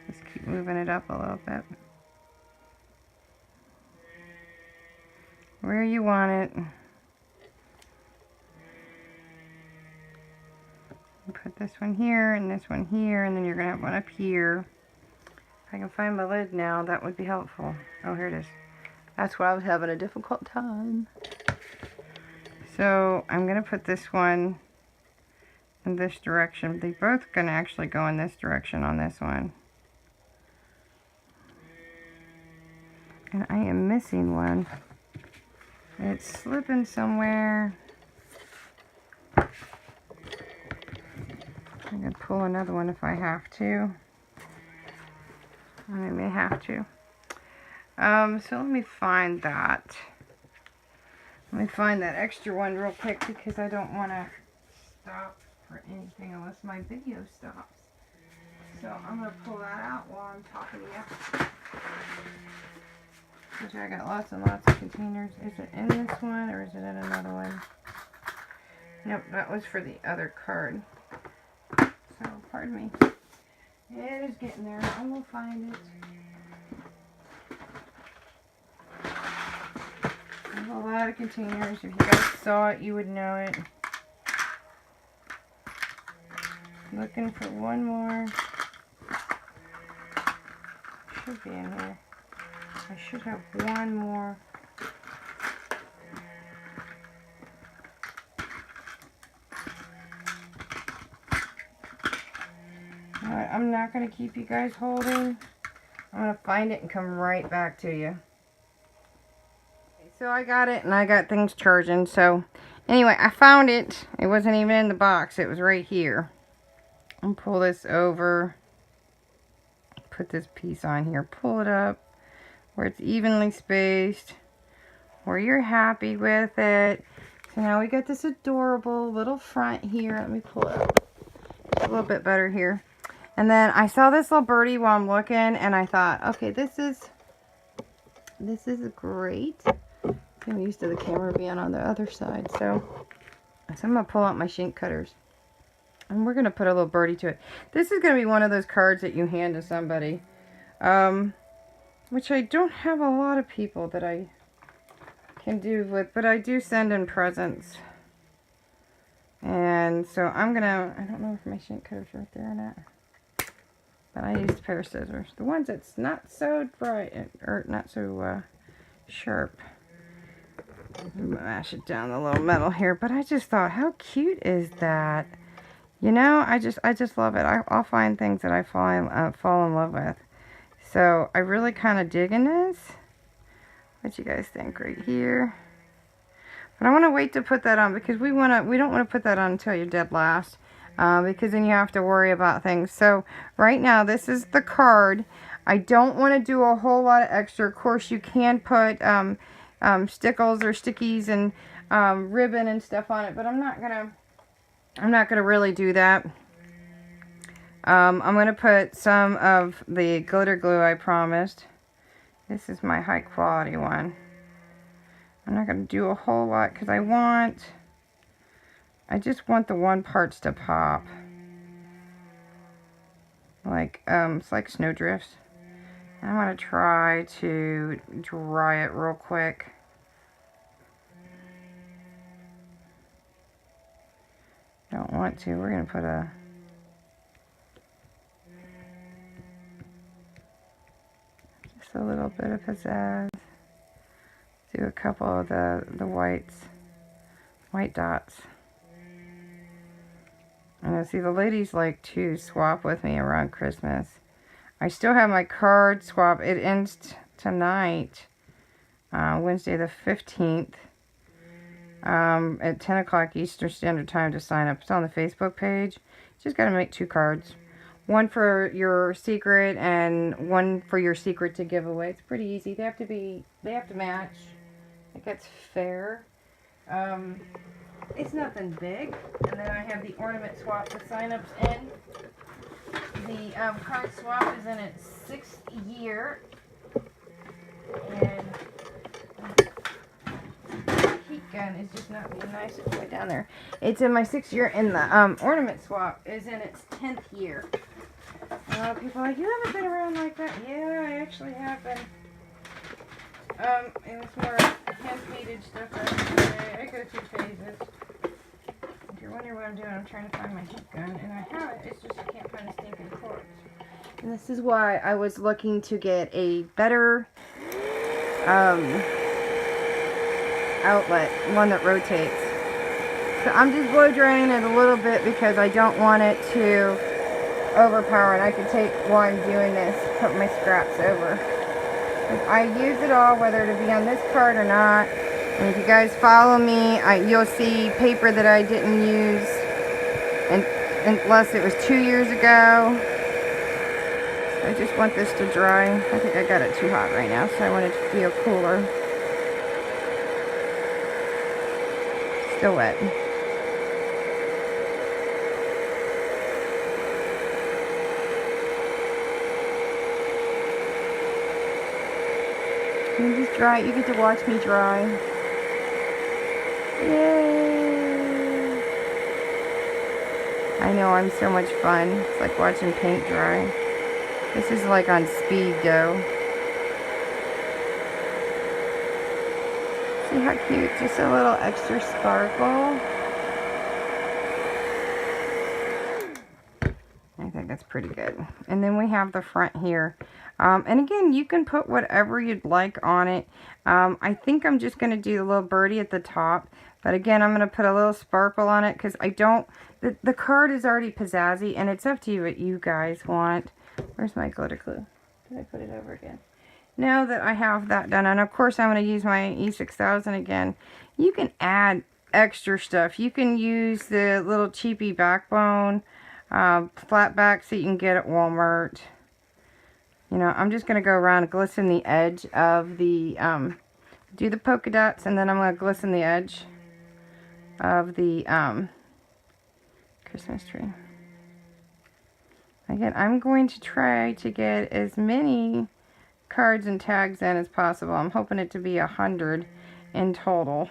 just keep moving it up a little bit. Where you want it. Put this one here and this one here, and then you're going to have one up here. If I can find my lid now, that would be helpful. Oh, here it is. That's why I was having a difficult time. So I'm going to put this one in this direction. They're both going to actually go in this direction on this one. And I am missing one. It's slipping somewhere. I'm going to pull another one if I have to. I may have to. So let me find that. Let me find that extra one real quick because I don't want to stop for anything unless my video stops. So I'm going to pull that out while I'm talking to you. Which I got lots and lots of containers. Is it in this one or is it in another one? Nope, that was for the other card. So, pardon me. It is getting there. I will find it. There's a lot of containers. If you guys saw it, you would know it. Looking for one more. Should be in here. I should have one more. Alright, I'm not going to keep you guys holding. I'm going to find it and come right back to you. So I got it and I got things charging. So anyway, I found it. It wasn't even in the box. It was right here. I'll pull this over. Put this piece on here. Pull it up where it's evenly spaced. Where you're happy with it. So now we got this adorable little front here. Let me pull it up. It's a little bit better here. And then I saw this little birdie while I'm looking and I thought, okay, this is great. I'm used to the camera being on the other side. So I'm going to pull out my shank cutters. And we're going to put a little birdie to it. This is going to be one of those cards that you hand to somebody. Which I don't have a lot of people that I can do with. But I do send in presents. And so I'm going to... I don't know if my shank cutter's right there or not. But I used a pair of scissors. The ones that's not so bright. Or not so sharp. Mash it down the little metal here, but I just thought, how cute is that? You know, I just love it. I'll find things that I fall in love with. So I really kind of digging this. What you guys think right here? But I want to wait to put that on because we don't want to put that on until you're dead last, because then you have to worry about things. So right now, this is the card. I don't want to do a whole lot of extra. Of course, you can put stickles or stickies and ribbon and stuff on it, but I'm not gonna really do that. I'm gonna put some of the glitter glue I promised. This is my high quality one. I'm not gonna do a whole lot because I just want the one parts to pop. Like, it's like snowdrifts. I'm gonna try to dry it real quick. Don't want to. We're gonna put just a little bit of pizzazz. Do a couple of the white dots. And I see the ladies like to swap with me around Christmas. I still have my card swap. It ends tonight, Wednesday the 15th, at 10 o'clock Eastern Standard Time to sign up. It's on the Facebook page. Just got to make 2 cards. One for your secret and one for your secret to give away. It's pretty easy. They have to match. I think that's fair. It's nothing big. And then I have the ornament swap, the sign-ups in. The card swap is in its 6th year. And the heat gun is just not being nice. It's way down there. It's in my 6th year, and the ornament swap is in its 10th year. A lot of people are like, you haven't been around like that. Yeah, I actually have been. It was more hand-painted stuff. I go through phases. If you're wondering what I'm doing, I'm trying to find my heat gun, and I have it. It's just I can't find the stinking cords. And this is why I was looking to get a better outlet, one that rotates. So I'm just blow drying it a little bit because I don't want it to overpower, and I could take one doing this, put my scraps over. I use it all, whether to be on this card or not. And if you guys follow me, you'll see paper that I didn't use unless it was 2 years ago. I just want this to dry. I think I got it too hot right now, so I want it to feel cooler. Still wet. You just dry it. You get to watch me dry. Yay! I know, I'm so much fun. It's like watching paint dry. This is like on speed go. See how cute? Just a little extra sparkle. I think that's pretty good. And then we have the front here. And again, you can put whatever you'd like on it. I think I'm just going to do the little birdie at the top. But again, I'm going to put a little sparkle on it because I don't... The card is already pizzazzy, and it's up to you what you guys want. Where's my glitter glue? Did I put it over again? Now that I have that done, and of course I'm going to use my E6000 again, you can add extra stuff. You can use the little cheapy backbone, flat backs that you can get at Walmart. You know, I'm just going to go around and glisten the edge of the, do the polka dots, and then I'm going to glisten the edge of the Christmas tree. Again, I'm going to try to get as many cards and tags in as possible. I'm hoping it to be 100 in total.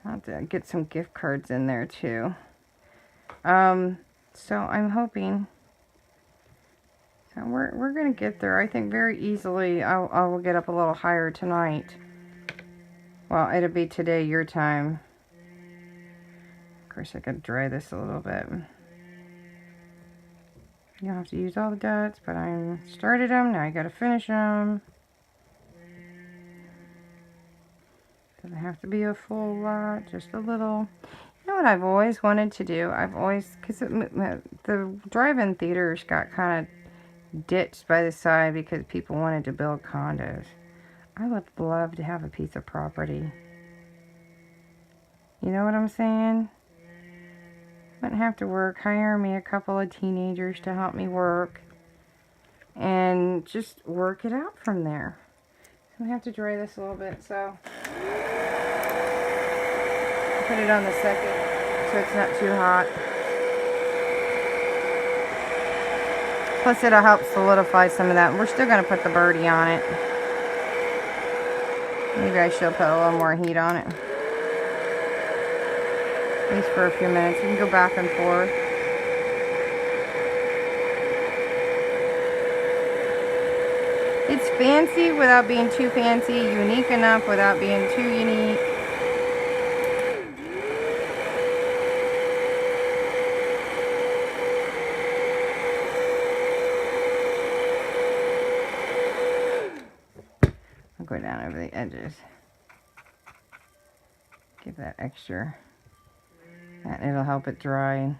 I'll have to get some gift cards in there too. So I'm hoping... So we're going to get there. I think very easily I will get up a little higher tonight. Well, it'll be today, your time. Of course, I could dry this a little bit. You don't have to use all the dots, but I started them. Now I got to finish them. Doesn't have to be a full lot, just a little. You know what I've always wanted to do? Because the drive-in theaters got kind of ditched by the side because people wanted to build condos. I would love to have a piece of property. You know what I'm saying? Wouldn't have to work. Hire me a couple of teenagers to help me work. And just work it out from there. I'm going to have to dry this a little bit, so put it on the second so it's not too hot. Plus it'll help solidify some of that. We're still going to put the birdie on it. Maybe I should put a little more heat on it. At least for a few minutes. You can go back and forth. It's fancy without being too fancy. Unique enough without being too unique. I'll go down over the edges. Give that extra. And it'll help it dry.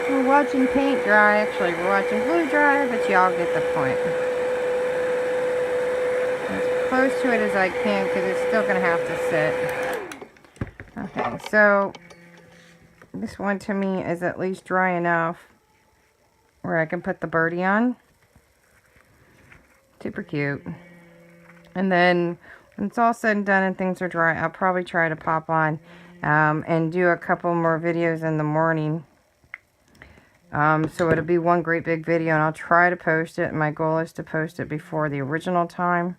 We're watching paint dry. Actually, we're watching glue dry, but y'all get the point. As close to it as I can, because it's still going to have to sit. Okay, so this one to me is at least dry enough where I can put the birdie on. Super cute. And then when it's all said and done and things are dry, I'll probably try to pop on and do a couple more videos in the morning. So it'll be one great big video, and I'll try to post it. My goal is to post it before the original time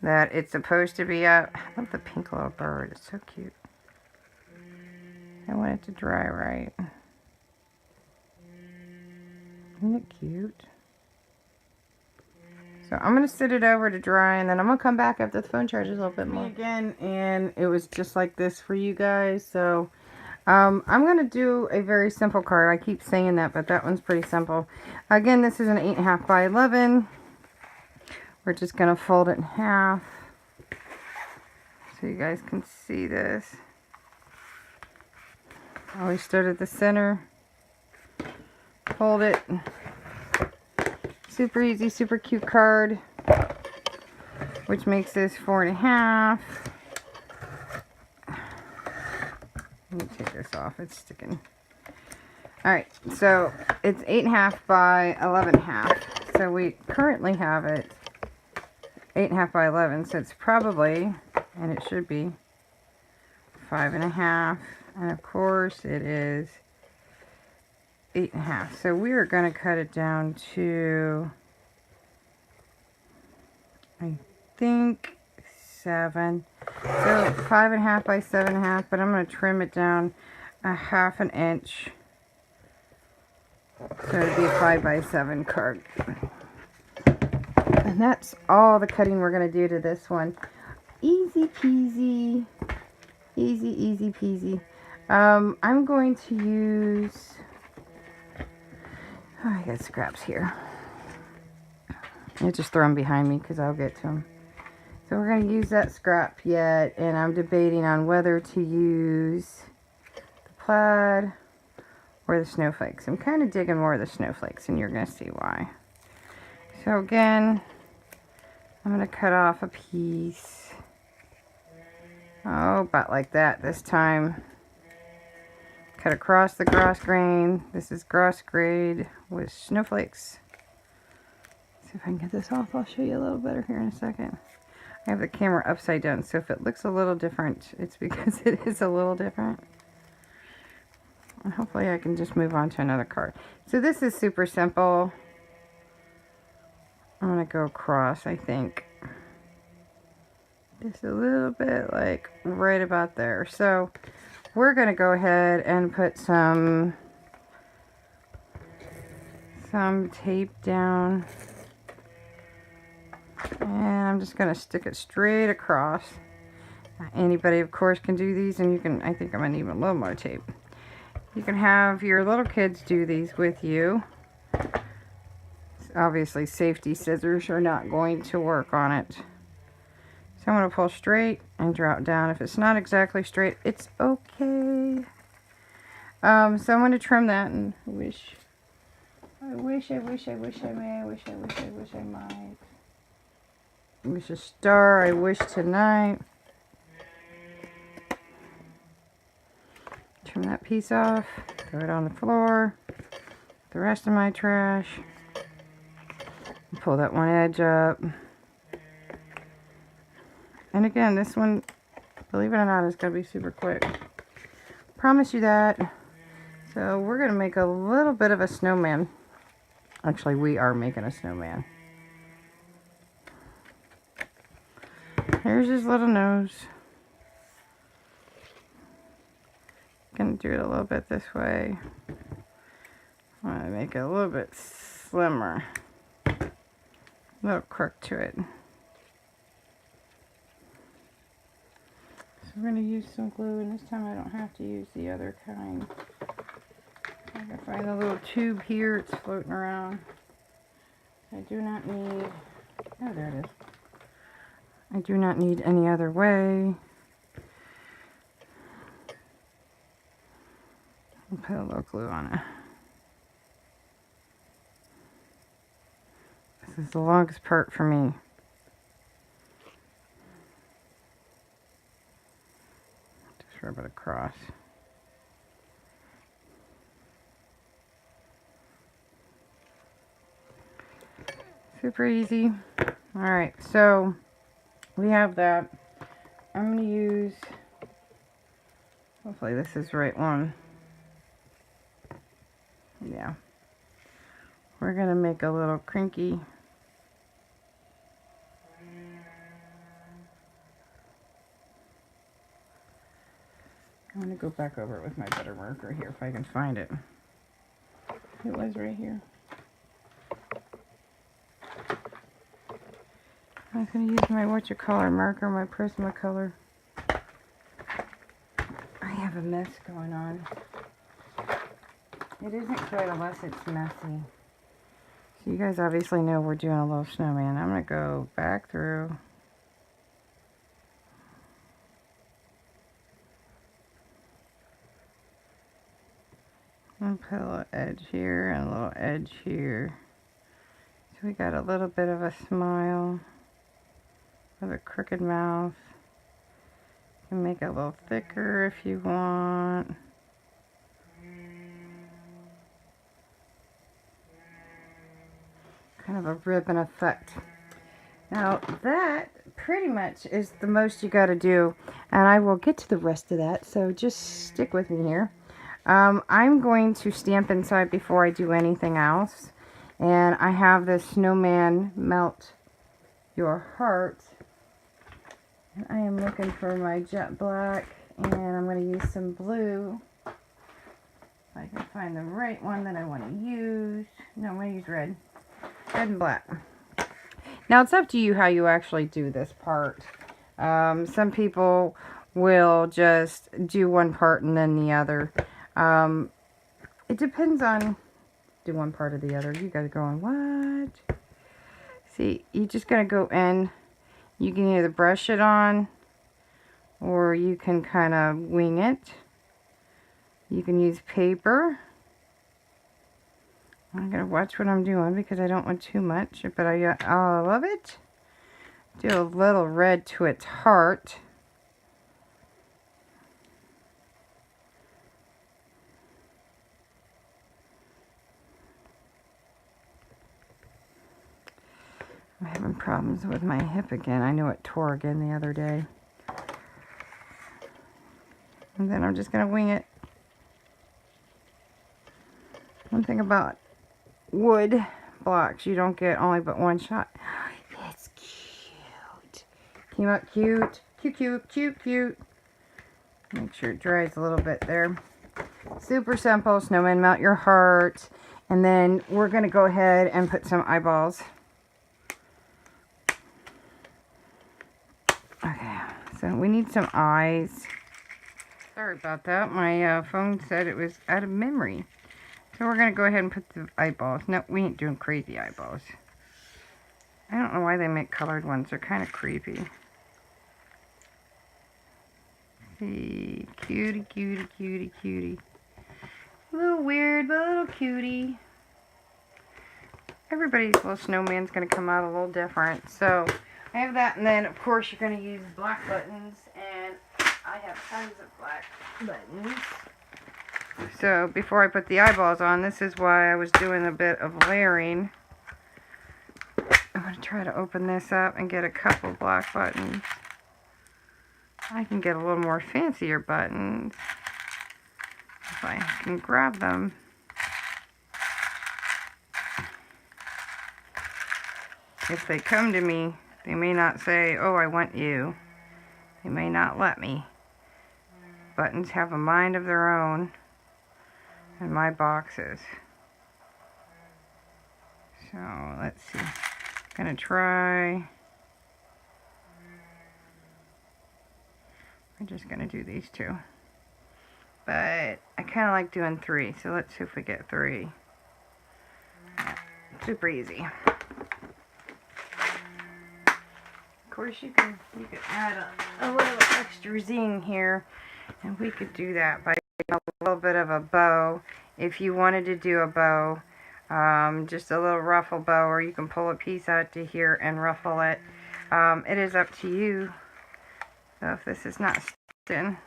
that it's supposed to be up. I love the pink little bird. It's so cute. I want it to dry right. Isn't it cute? So I'm going to sit it over to dry, and then I'm going to come back after the phone charges a little bit more. Again, and it was just like this for you guys. So I'm going to do a very simple card. I keep saying that, but that one's pretty simple. Again, this is an 8.5 by 11. We're just going to fold it in half so you guys can see this. Always start at the center. Fold it. Super easy, super cute card, which makes this 4.5. Let me take this off, it's sticking. Alright, so it's 8.5 by 11.5. So we currently have it 8.5 by 11, so it's probably, and it should be, 5.5. And of course it is 8.5. So we are going to cut it down to, I think, 7. So 5.5 by 7.5, but I'm going to trim it down a 1/2 inch. So it'd be a 5 by 7 card. And that's all the cutting we're going to do to this one. Easy peasy. Easy, easy peasy. I'm going to use... Oh, I got scraps here. I'll just throw them behind me because I'll get to them. So we're going to use that scrap yet, and I'm debating on whether to use the plaid or the snowflakes. I'm kind of digging more of the snowflakes, and you're going to see why. So again, I'm going to cut off a piece. Oh, about like that this time. Cut across the grass grain. This is grass grade with snowflakes. See if I can get this off. I'll show you a little better here in a second. I have the camera upside down, so if it looks a little different, it's because it is a little different. And hopefully I can just move on to another card. So this is super simple. I'm going to go across, I think. Just a little bit, like right about there. So we're going to go ahead and put some tape down. And I'm just going to stick it straight across. Anybody, of course, can do these, and you can, I think I'm going to need a little more tape. You can have your little kids do these with you. Obviously, safety scissors are not going to work on it. So I'm going to pull straight and drop down. If it's not exactly straight, it's okay. So I'm going to trim that, and I wish I might. Wish a star, I wish tonight. Trim that piece off, throw it on the floor, the rest of my trash. pull that one edge up. And again, this one, believe it or not, is going to be super quick. Promise you that. So we're going to make a little bit of a snowman. Actually, we are making a snowman. Here's his little nose. Gonna do it a little bit this way. I want to make it a little bit slimmer. A little crook to it. So we're going to use some glue, and this time I don't have to use the other kind. I can find a little tube here, it's floating around. I do not need, oh there it is. I do not need any other way. I'll put a little glue on it. This is the longest part for me. Just rub it across. Super easy. Alright, so we have that. I'm going to use, hopefully this is the right one. Yeah. We're going to make a little crinky. I'm going to go back over it with my butter marker here if I can find it. It was right here. I'm going to use my watercolor marker, my Prismacolor. I have a mess going on. It isn't good unless it's messy. So you guys obviously know we're doing a little snowman. I'm going to go back through. And put a little edge here and a little edge here. So we got a little bit of a smile. With a crooked mouth. You can make it a little thicker if you want. Kind of a ribbon effect. Now that pretty much is the most you got to do, and I will get to the rest of that, so just stick with me here. I'm going to stamp inside before I do anything else, and I have this Snowman Melt Your Heart, and I am looking for my jet black, and I'm going to use some blue. If I can find the right one that I want to use. No, I'm going to use red. Red and black. Now it's up to you how you actually do this part. Some people will just do one part and then the other. It depends on do one part or the other. You guys are going, what? See, you're just going to go in. You can either brush it on or you can kind of wing it. You can use paper. I'm going to watch what I'm doing because I don't want too much, but I love it. Do a little red to its heart. I'm having problems with my hip again. I know it tore again the other day. And then I'm just going to wing it. One thing about wood blocks, you don't get only but one shot. It's cute. Came out cute. Cute, cute, cute, cute. Make sure it dries a little bit there. Super simple. Snowman Melt Your Heart. And then we're going to go ahead and put some eyeballs. Okay, so we need some eyes. Sorry about that. My phone said it was out of memory. So we're going to go ahead and put the eyeballs. No, we ain't doing crazy eyeballs. I don't know why they make colored ones. They're kind of creepy. See, cutie, cutie, cutie, cutie. A little weird, but a little cutie. Everybody's little snowman's going to come out a little different. So I have that, and then of course you're going to use black buttons, and I have tons of black buttons. So before I put the eyeballs on, this is why I was doing a bit of layering. try to open this up and get a couple black buttons. I can get a little more fancier buttons if I can grab them. If they come to me, they may not say, "Oh, I want you." They may not let me. Buttons have a mind of their own in my boxes. So let's see. I'm gonna try. We're just gonna do these two. But I kind of like doing 3, so let's see if we get 3. Yeah, super easy. Of course, you can add a little extra zing here, and we could do that by a little bit of a bow. If you wanted to do a bow, just a little ruffle bow, or you can pull a piece out to here and ruffle it. It is up to you. So if this is not sticking,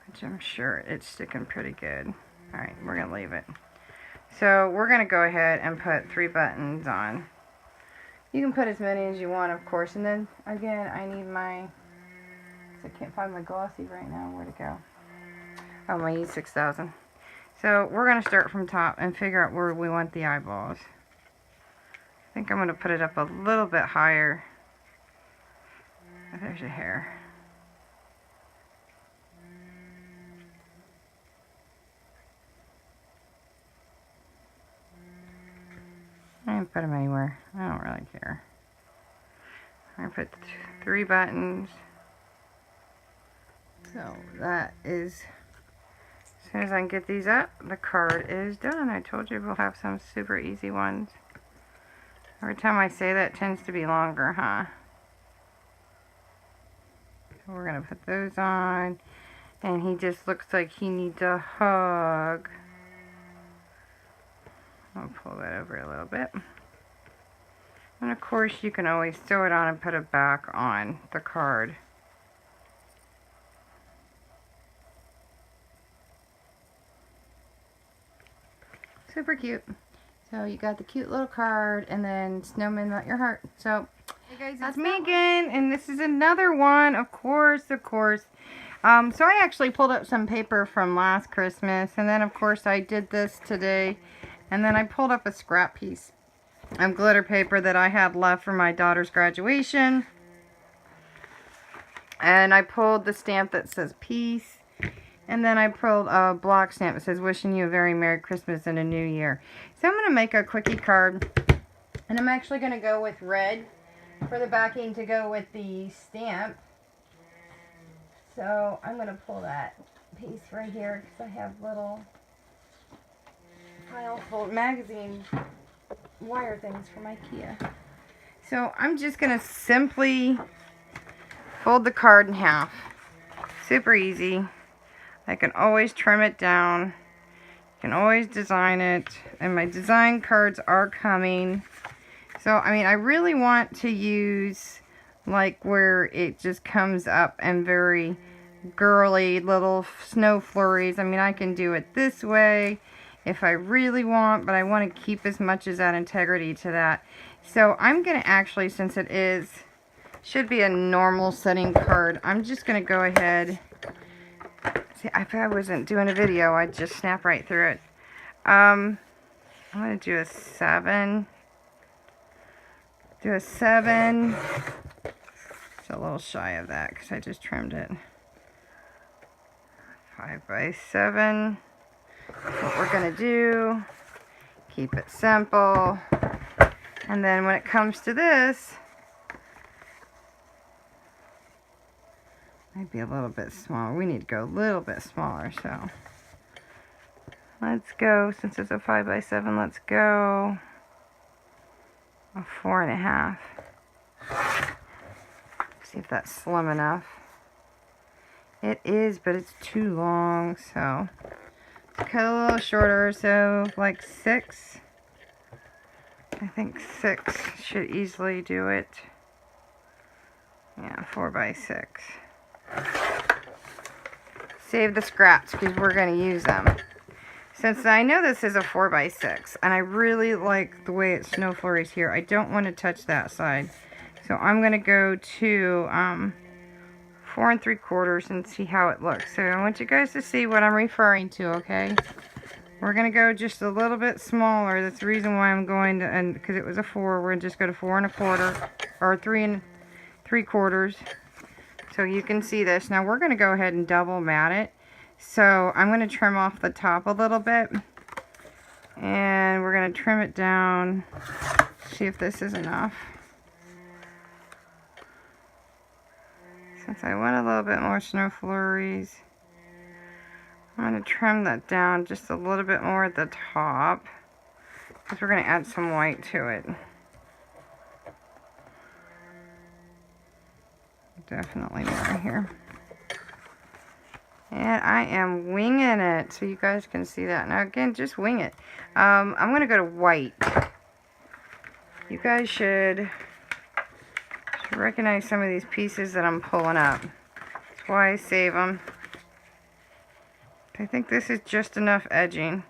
which I'm sure it's sticking pretty good. Alright, we're going to leave it. So we're going to go ahead and put 3 buttons on. You can put as many as you want, of course. And then, again, I need my... I can't find my glossy right now. Where'd it go? Oh, my E6000. So we're going to start from top and figure out where we want the eyeballs. I think I'm going to put it up a little bit higher. There's your hair. I can put them anywhere. I don't really care. I put 3 buttons. So that is, as soon as I can get these up, the card is done. I told you we'll have some super easy ones. Every time I say that, it tends to be longer, huh? So we're going to put those on. And he just looks like he needs a hug. I'll pull that over a little bit. And of course, you can always sew it on and put it back on the card. Super cute. So you got the cute little card and then Snowman Melt Your Heart. So, hey guys, that's Megan, and this is another one, of course. So I actually pulled up some paper from last Christmas, and then of course I did this today. And then I pulled up a scrap piece of glitter paper that I had left for my daughter's graduation. And I pulled the stamp that says peace. And then I pulled a block stamp that says wishing you a very Merry Christmas and a New Year. So I'm going to make a quickie card. And I'm actually going to go with red for the backing to go with the stamp. So I'm going to pull that piece right here because I have little file fold magazine wire things from IKEA. So I'm just going to simply fold the card in half. Super easy. I can always trim it down. You can always design it. And my design cards are coming. So, I mean, I really want to use like where it just comes up and very girly little snow flurries. I mean, I can do it this way if I really want, but I want to keep as much as that integrity to that. So I'm going to actually, since it should be a normal setting card, I'm just going to go ahead. See, if I wasn't doing a video, I'd just snap right through it. I'm going to do a 7. Do a 7. It's a little shy of that because I just trimmed it. 5 by 7. What we're going to do, keep it simple. And then when it comes to this, might be a little bit smaller. We need to go a little bit smaller, so let's go, since it's a 5 by 7, let's go a 4.5. See if that's slim enough. It is, but it's too long, so cut a little shorter, so like 6. I think 6 should easily do it. Yeah, 4 by 6. Save the scraps because we're going to use them. since I know this is a 4x6, and I really like the way it snow flurries here, I don't want to touch that side. So I'm going to go to 4 3/4 and see how it looks. So I want you guys to see what I'm referring to, okay? We're going to go just a little bit smaller. That's the reason why I'm going to, and because it was a 4, we're going to just go to 4 1/4, or 3 3/4. So you can see this. Now we're going to go ahead and double mat it. So I'm going to trim off the top a little bit. And we're going to trim it down. See if this is enough. Since I want a little bit more snow flurries, I'm going to trim that down just a little bit more at the top. Because we're going to add some white to it. Definitely more here. And I am winging it, so you guys can see that. Now again, just wing it. I'm going to go to white. You guys should recognize some of these pieces that I'm pulling up. That's why I save them. I think this is just enough edging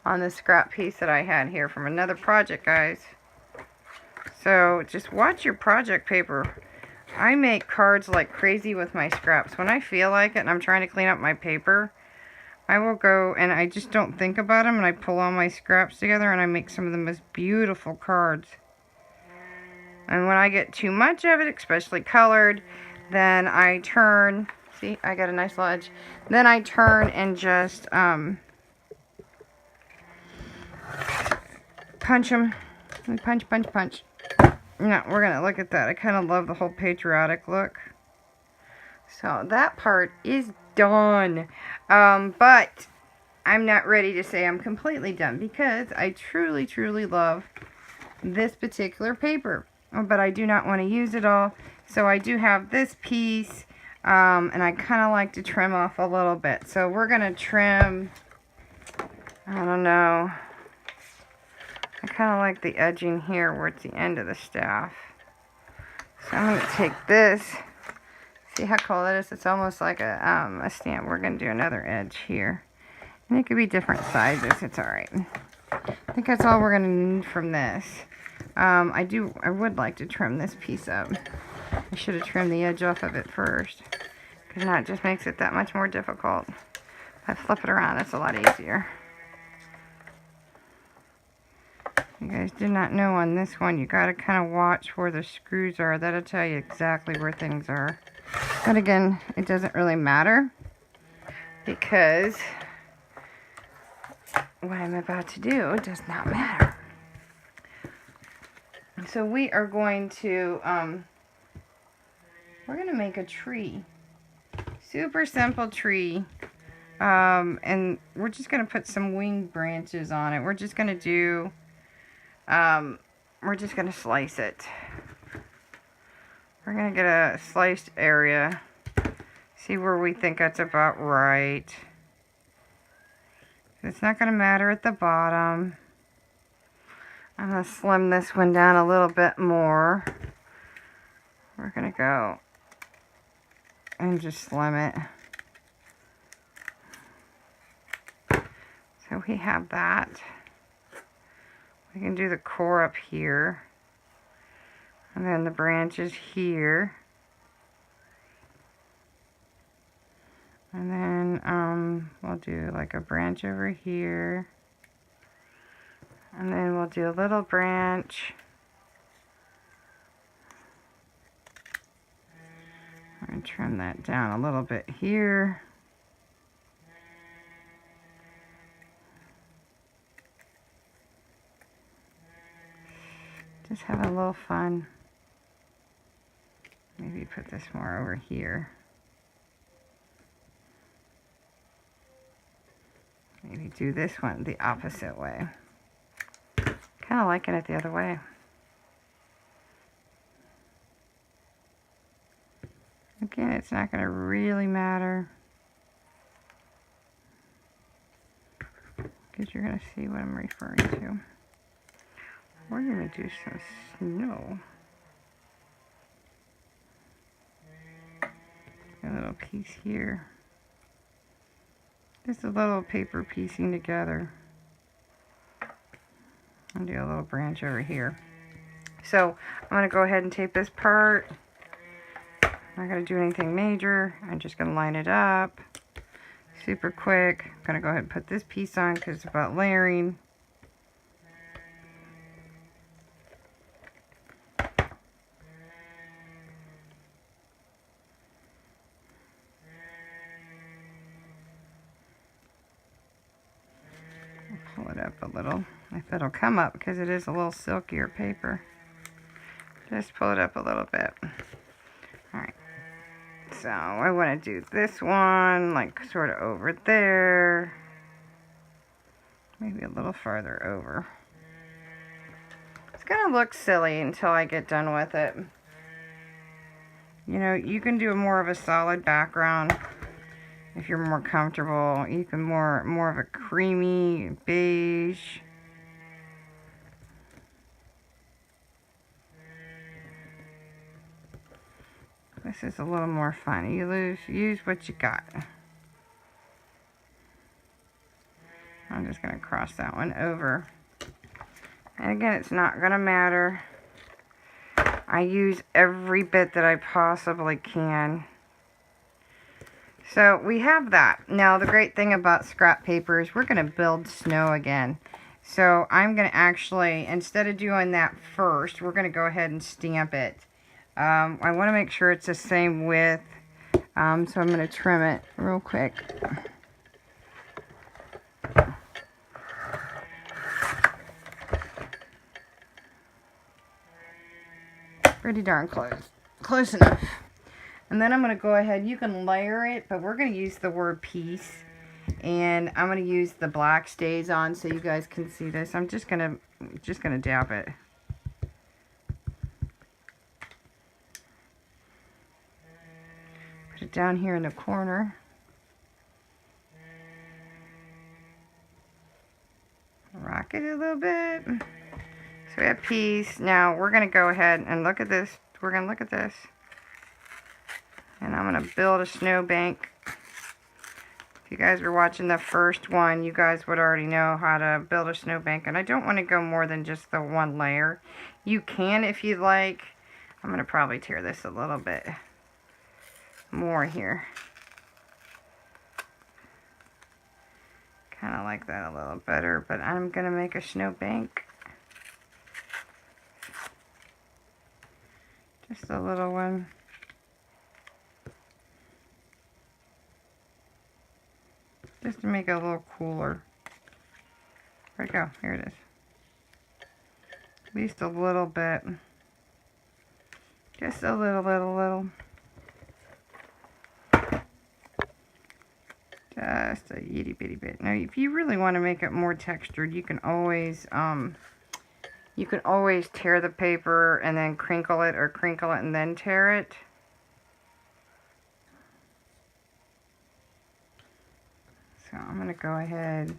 on the scrap piece that I had here from another project, guys. So just watch your project paper. I make cards like crazy with my scraps. When I feel like it and I'm trying to clean up my paper, I will go and I just don't think about them and I pull all my scraps together and I make some of the most beautiful cards. And when I get too much of it, especially colored, then I turn, see, I got a nice little edge. Then I turn and just punch them. Punch, punch, punch. Now, we're going to look at that. I kind of love the whole patriotic look. So, that part is done. But I'm not ready to say I'm completely done because I truly, truly love this particular paper. But I do not want to use it all. So, I do have this piece. And I kind of like to trim off a little bit. So, we're going to trim, I don't know. I kind of like the edging here where it's the end of the staff. So I'm going to take this. See how cool that is? It's almost like a stamp. We're going to do another edge here. And it could be different sizes. It's alright. I think that's all we're going to need from this. I would like to trim this piece up. I should have trimmed the edge off of it first. Because now it just makes it that much more difficult. If I flip it around, it's a lot easier. You guys did not know on this one, you got to kind of watch where the screws are. That'll tell you exactly where things are. But again, it doesn't really matter because what I'm about to do does not matter. So we are going to, we're going to make a tree. Super simple tree. And we're just going to put some wing branches on it. We're just going to do... we're just going to slice it. We're going to get a sliced area. See where we think that's about right. It's not going to matter at the bottom. I'm going to slim this one down a little bit more. We're going to go and just slim it. So we have that. We can do the core up here. And then the branches here. And then we'll do like a branch over here. And then we'll do a little branch. I'm going to trim that down a little bit here. Just have a little fun. Maybe put this more over here. Maybe do this one the opposite way. Kind of liking it the other way. Again, it's not going to really matter. Because you're going to see what I'm referring to. We're going to do some snow. A little piece here. Just a little paper piecing together. I'll do a little branch over here. So I'm going to go ahead and tape this part. I'm not going to do anything major. I'm just going to line it up. Super quick. I'm going to go ahead and put this piece on because it's about layering. Pull it up a little. If it'll come up because it is a little silkier paper. Just pull it up a little bit. Alright. So I want to do this one like sort of over there. Maybe a little farther over. It's going to look silly until I get done with it. You know, you can do more of a solid background if you're more comfortable. You can more of a creamy beige. This is a little more fun. You use what you got. I'm just going to cross that one over. And again, it's not going to matter. I use every bit that I possibly can. So we have that. Now the great thing about scrap paper is we're going to build snow again. So I'm going to actually, instead of doing that first, we're going to go ahead and stamp it. I want to make sure it's the same width. So I'm going to trim it real quick. Pretty darn close. Close enough. And then I'm going to go ahead, you can layer it, but we're going to use the word piece. And I'm going to use the black StazOn so you guys can see this. I'm just going to dab it. Put it down here in the corner. Rock it a little bit. So we have piece. Now we're going to go ahead and look at this. We're going to look at this. And I'm going to build a snowbank. If you guys were watching the first one, you guys would already know how to build a snowbank. And I don't want to go more than just the one layer. You can if you like. I'm going to probably tear this a little bit more here. Kind of like that a little better, but I'm going to make a snowbank. Just a little one. Just to make it a little cooler. Where'd it go? Here it is. At least a little bit. Just a little. Just a itty bitty bit. Now, if you really want to make it more textured, you can always tear the paper and then crinkle it, or crinkle it and then tear it. So I'm going to go ahead.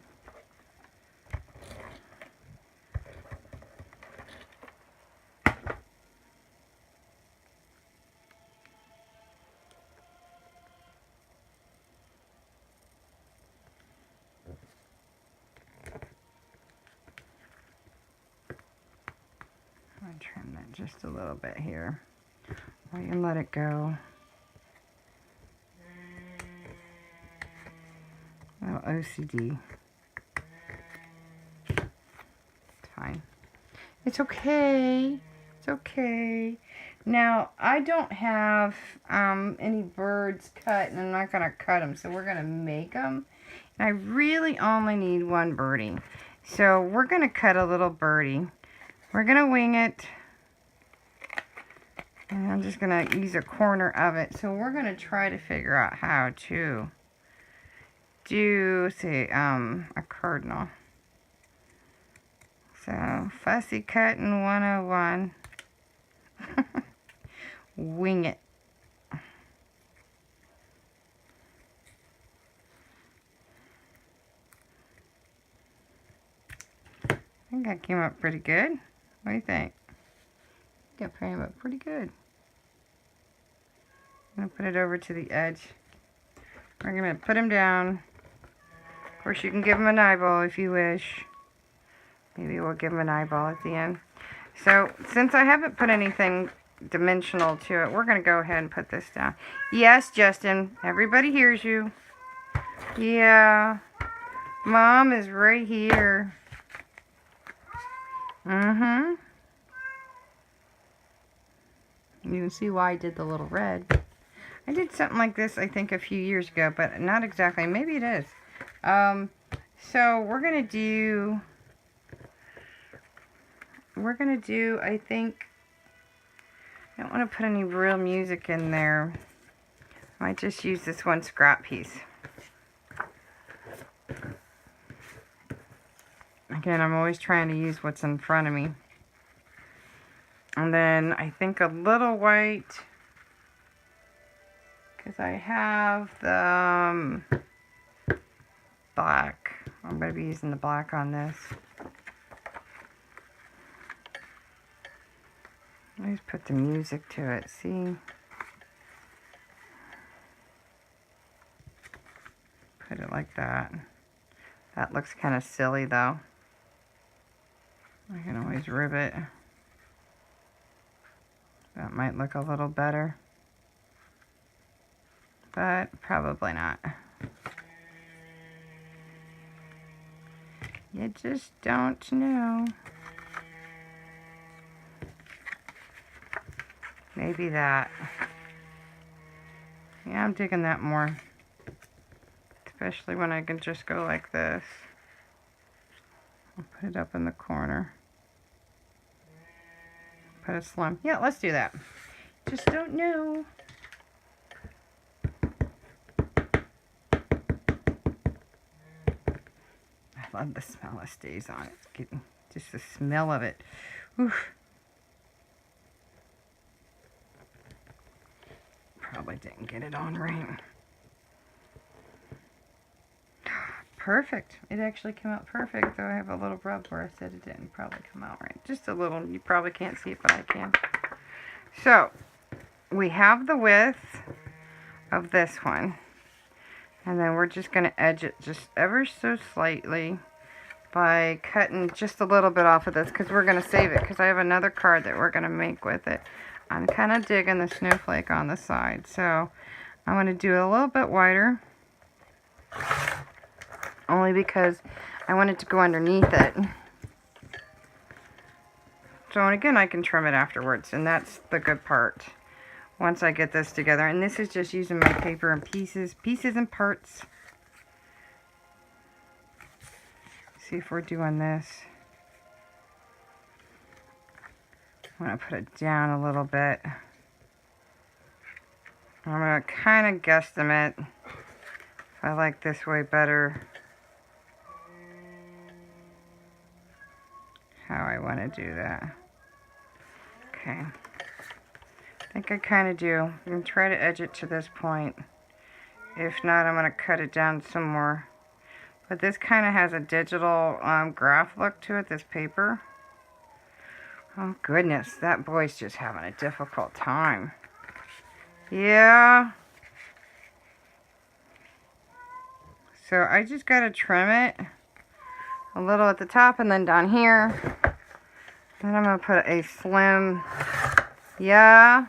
I'm going to trim that just a little bit here. Wait and let it go. A little OCD. It's fine. It's okay. It's okay. Now, I don't have any birds cut, and I'm not going to cut them, so we're going to make them. And I really only need one birdie. So we're going to cut a little birdie. We're going to wing it. And I'm just going to use a corner of it. So we're going to try to figure out how to do, say, a cardinal. So, fussy cutting 101. Wing it. I think that came up pretty good. What do you think? I think it came up pretty good. I'm going to put it over to the edge. We're going to put them down. course, you can give him an eyeball if you wish. Maybe we'll give him an eyeball at the end. So, since I haven't put anything dimensional to it, we're going to go ahead and put this down. Yes, Justin, everybody hears you. Yeah, Mom is right here. Mm-hmm. You can see why I did the little red. I did something like this, I think, a few years ago, but not exactly. Maybe it is. So we're going to do, I think, I don't want to put any real music in there. I might just use this one scrap piece. Again, I'm always trying to use what's in front of me. And then I think a little white, because I have the black. I'm going to be using the black on this. I just put the music to it, see? Put it like that. That looks kind of silly though. I can always rivet. That might look a little better. But probably not. You just don't know. Maybe that. Yeah, I'm digging that more. Especially when I can just go like this. I'll put it up in the corner. Put it slim. Yeah, let's do that. Just don't know. I love the smell that stays on it. It's getting just the smell of it. Oof. Probably didn't get it on right. Perfect. It actually came out perfect, though I have a little rub where I said it didn't probably come out right. Just a little. You probably can't see it, but I can. So, we have the width of this one. And then we're just going to edge it just ever so slightly by cutting just a little bit off of this, because we're going to save it, because I have another card that we're going to make with it. I'm kind of digging the snowflake on the side, so I'm going to do it a little bit wider, only because I want it to go underneath it. So, and again, I can trim it afterwards, and that's the good part once I get this together. And this is just using my paper in pieces and parts. See if we're doing this. I'm going to put it down a little bit. I'm going to kind of guesstimate if I like this way better. How I want to do that. Okay. I think I kind of do. I'm going to try to edge it to this point. If not, I'm going to cut it down some more. But this kind of has a digital graph look to it, this paper. Oh goodness, that boy's just having a difficult time. Yeah. So I just got to trim it a little at the top and then down here. Then I'm going to put a slim, yeah.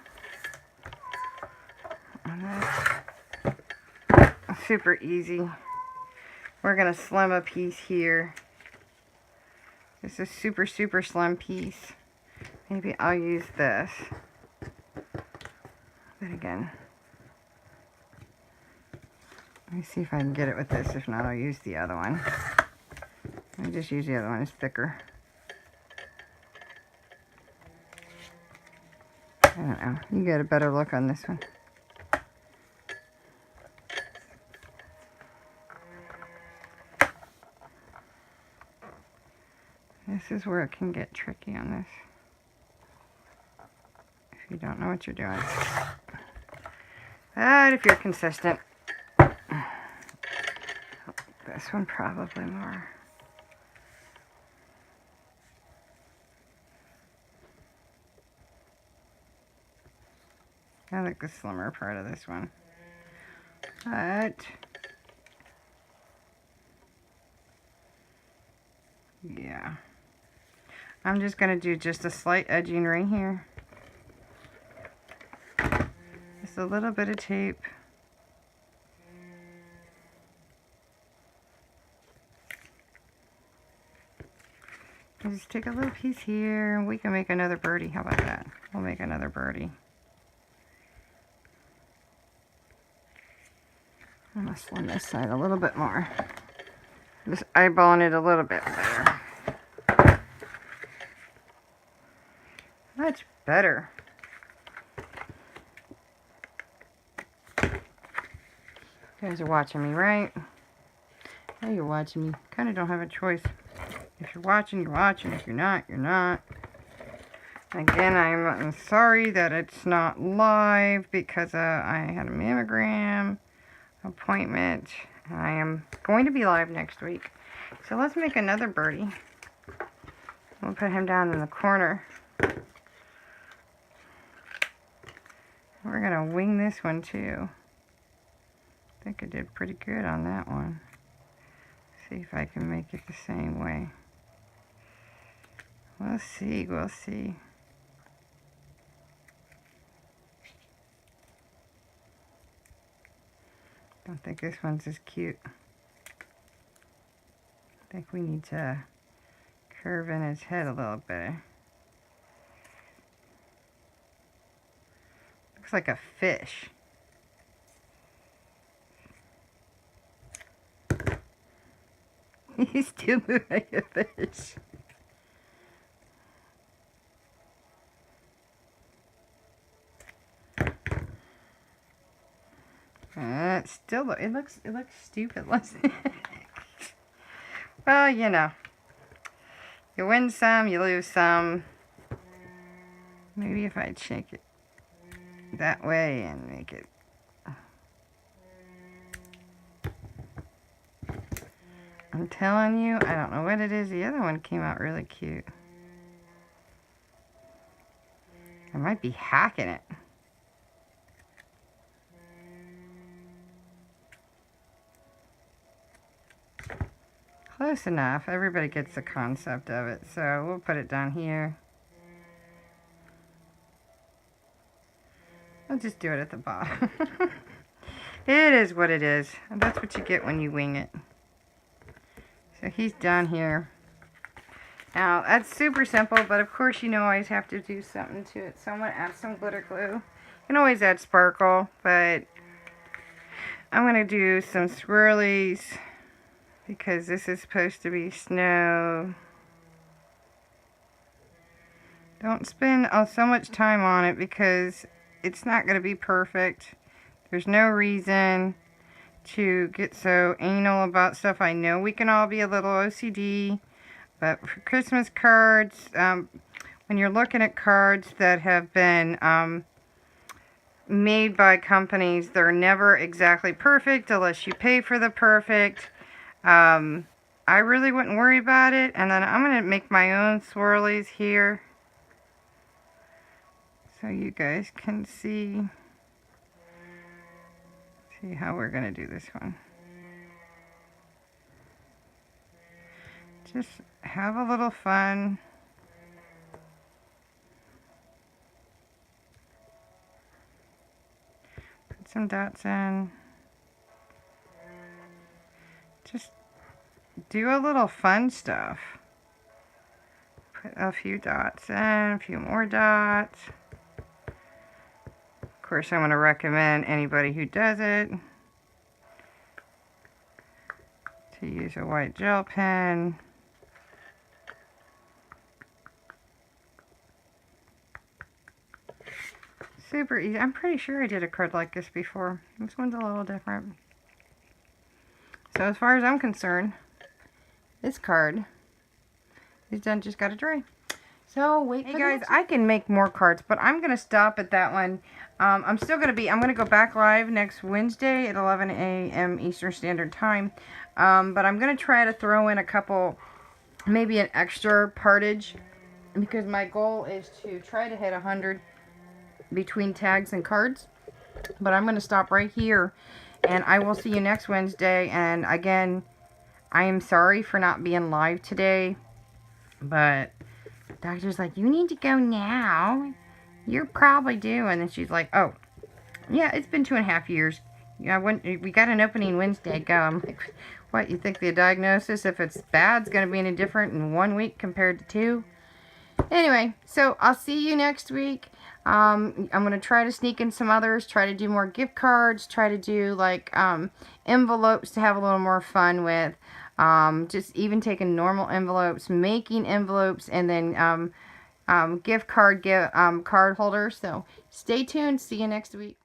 Super easy. We're going to slim a piece here. This is super slim piece. Maybe I'll use this. But again, let me see if I can get it with this. If not, I'll use the other one. I just use the other one. It's thicker. I don't know. You get a better look on this one. This is where it can get tricky on this. If you don't know what you're doing. But if you're consistent. This one probably more. I like the slimmer part of this one. But Yeah. I'm just going to do just a slight edging right here. Just a little bit of tape. Just take a little piece here. We can make another birdie. How about that? We'll make another birdie. I'm going to slim this side a little bit more. Just eyeballing it a little bit better. Much better. You guys are watching me, right? Yeah, you're watching me. Kind of don't have a choice. If you're watching, you're watching. If you're not, you're not. Again, I'm sorry that it's not live because I had a mammogram appointment. I am going to be live next week. So let's make another birdie. We'll put him down in the corner. We're going to wing this one too. I think I did pretty good on that one. See if I can make it the same way. We'll see, we'll see. Don't think this one's as cute. I think we need to curve in his head a little bit. Looks like a fish. He's still moving like a fish. Still, it looks stupid. Well, you know, you win some, you lose some. Maybe if I shake it that way and make it. I'm telling you, I don't know what it is. The other one came out really cute. I might be hacking it. Close enough. Everybody gets the concept of it. So we'll put it down here. I'll just do it at the bottom. It is what it is. And that's what you get when you wing it. So he's down here. Now, that's super simple, but of course you know I always have to do something to it. So I'm going to add some glitter glue. You can always add sparkle, but I'm going to do some swirlies because this is supposed to be snow. Don't spend so much time on it because it's not going to be perfect. There's no reason to get so anal about stuff. I know we can all be a little OCD, but for Christmas cards, when you're looking at cards that have been made by companies, they're never exactly perfect unless you pay for the perfect. I really wouldn't worry about it. And then I'm going to make my own swirlies here so you guys can see how we're going to do this one. Just have a little fun. Put some dots in. Just do a little fun stuff. Put a few dots in, a few more dots. Of course, I'm going to recommend anybody who does it to use a white gel pen. Super easy. I'm pretty sure I did a card like this before. This one's a little different. So as far as I'm concerned, this card is done, just got to dry. So wait for guys, I can make more cards, but I'm going to stop at that one. I'm going to go back live next Wednesday at 11 a.m. Eastern Standard Time. But I'm going to try to throw in a couple, maybe an extra partage, because my goal is to try to hit 100 between tags and cards. But I'm going to stop right here, and I will see you next Wednesday. And again, I am sorry for not being live today. But doctor's like, you need to go now. You're probably due. And then she's like, oh, yeah, it's been 2.5 years. Yeah, we got an opening Wednesday. Go. I'm like, what? You think the diagnosis, if it's bad, is going to be any different in 1 week compared to 2? Anyway, so I'll see you next week. I'm going to try to sneak in some others, try to do more gift cards, try to do like envelopes to have a little more fun with. Just even taking normal envelopes, making envelopes, and then gift card card holders. So stay tuned. See you next week.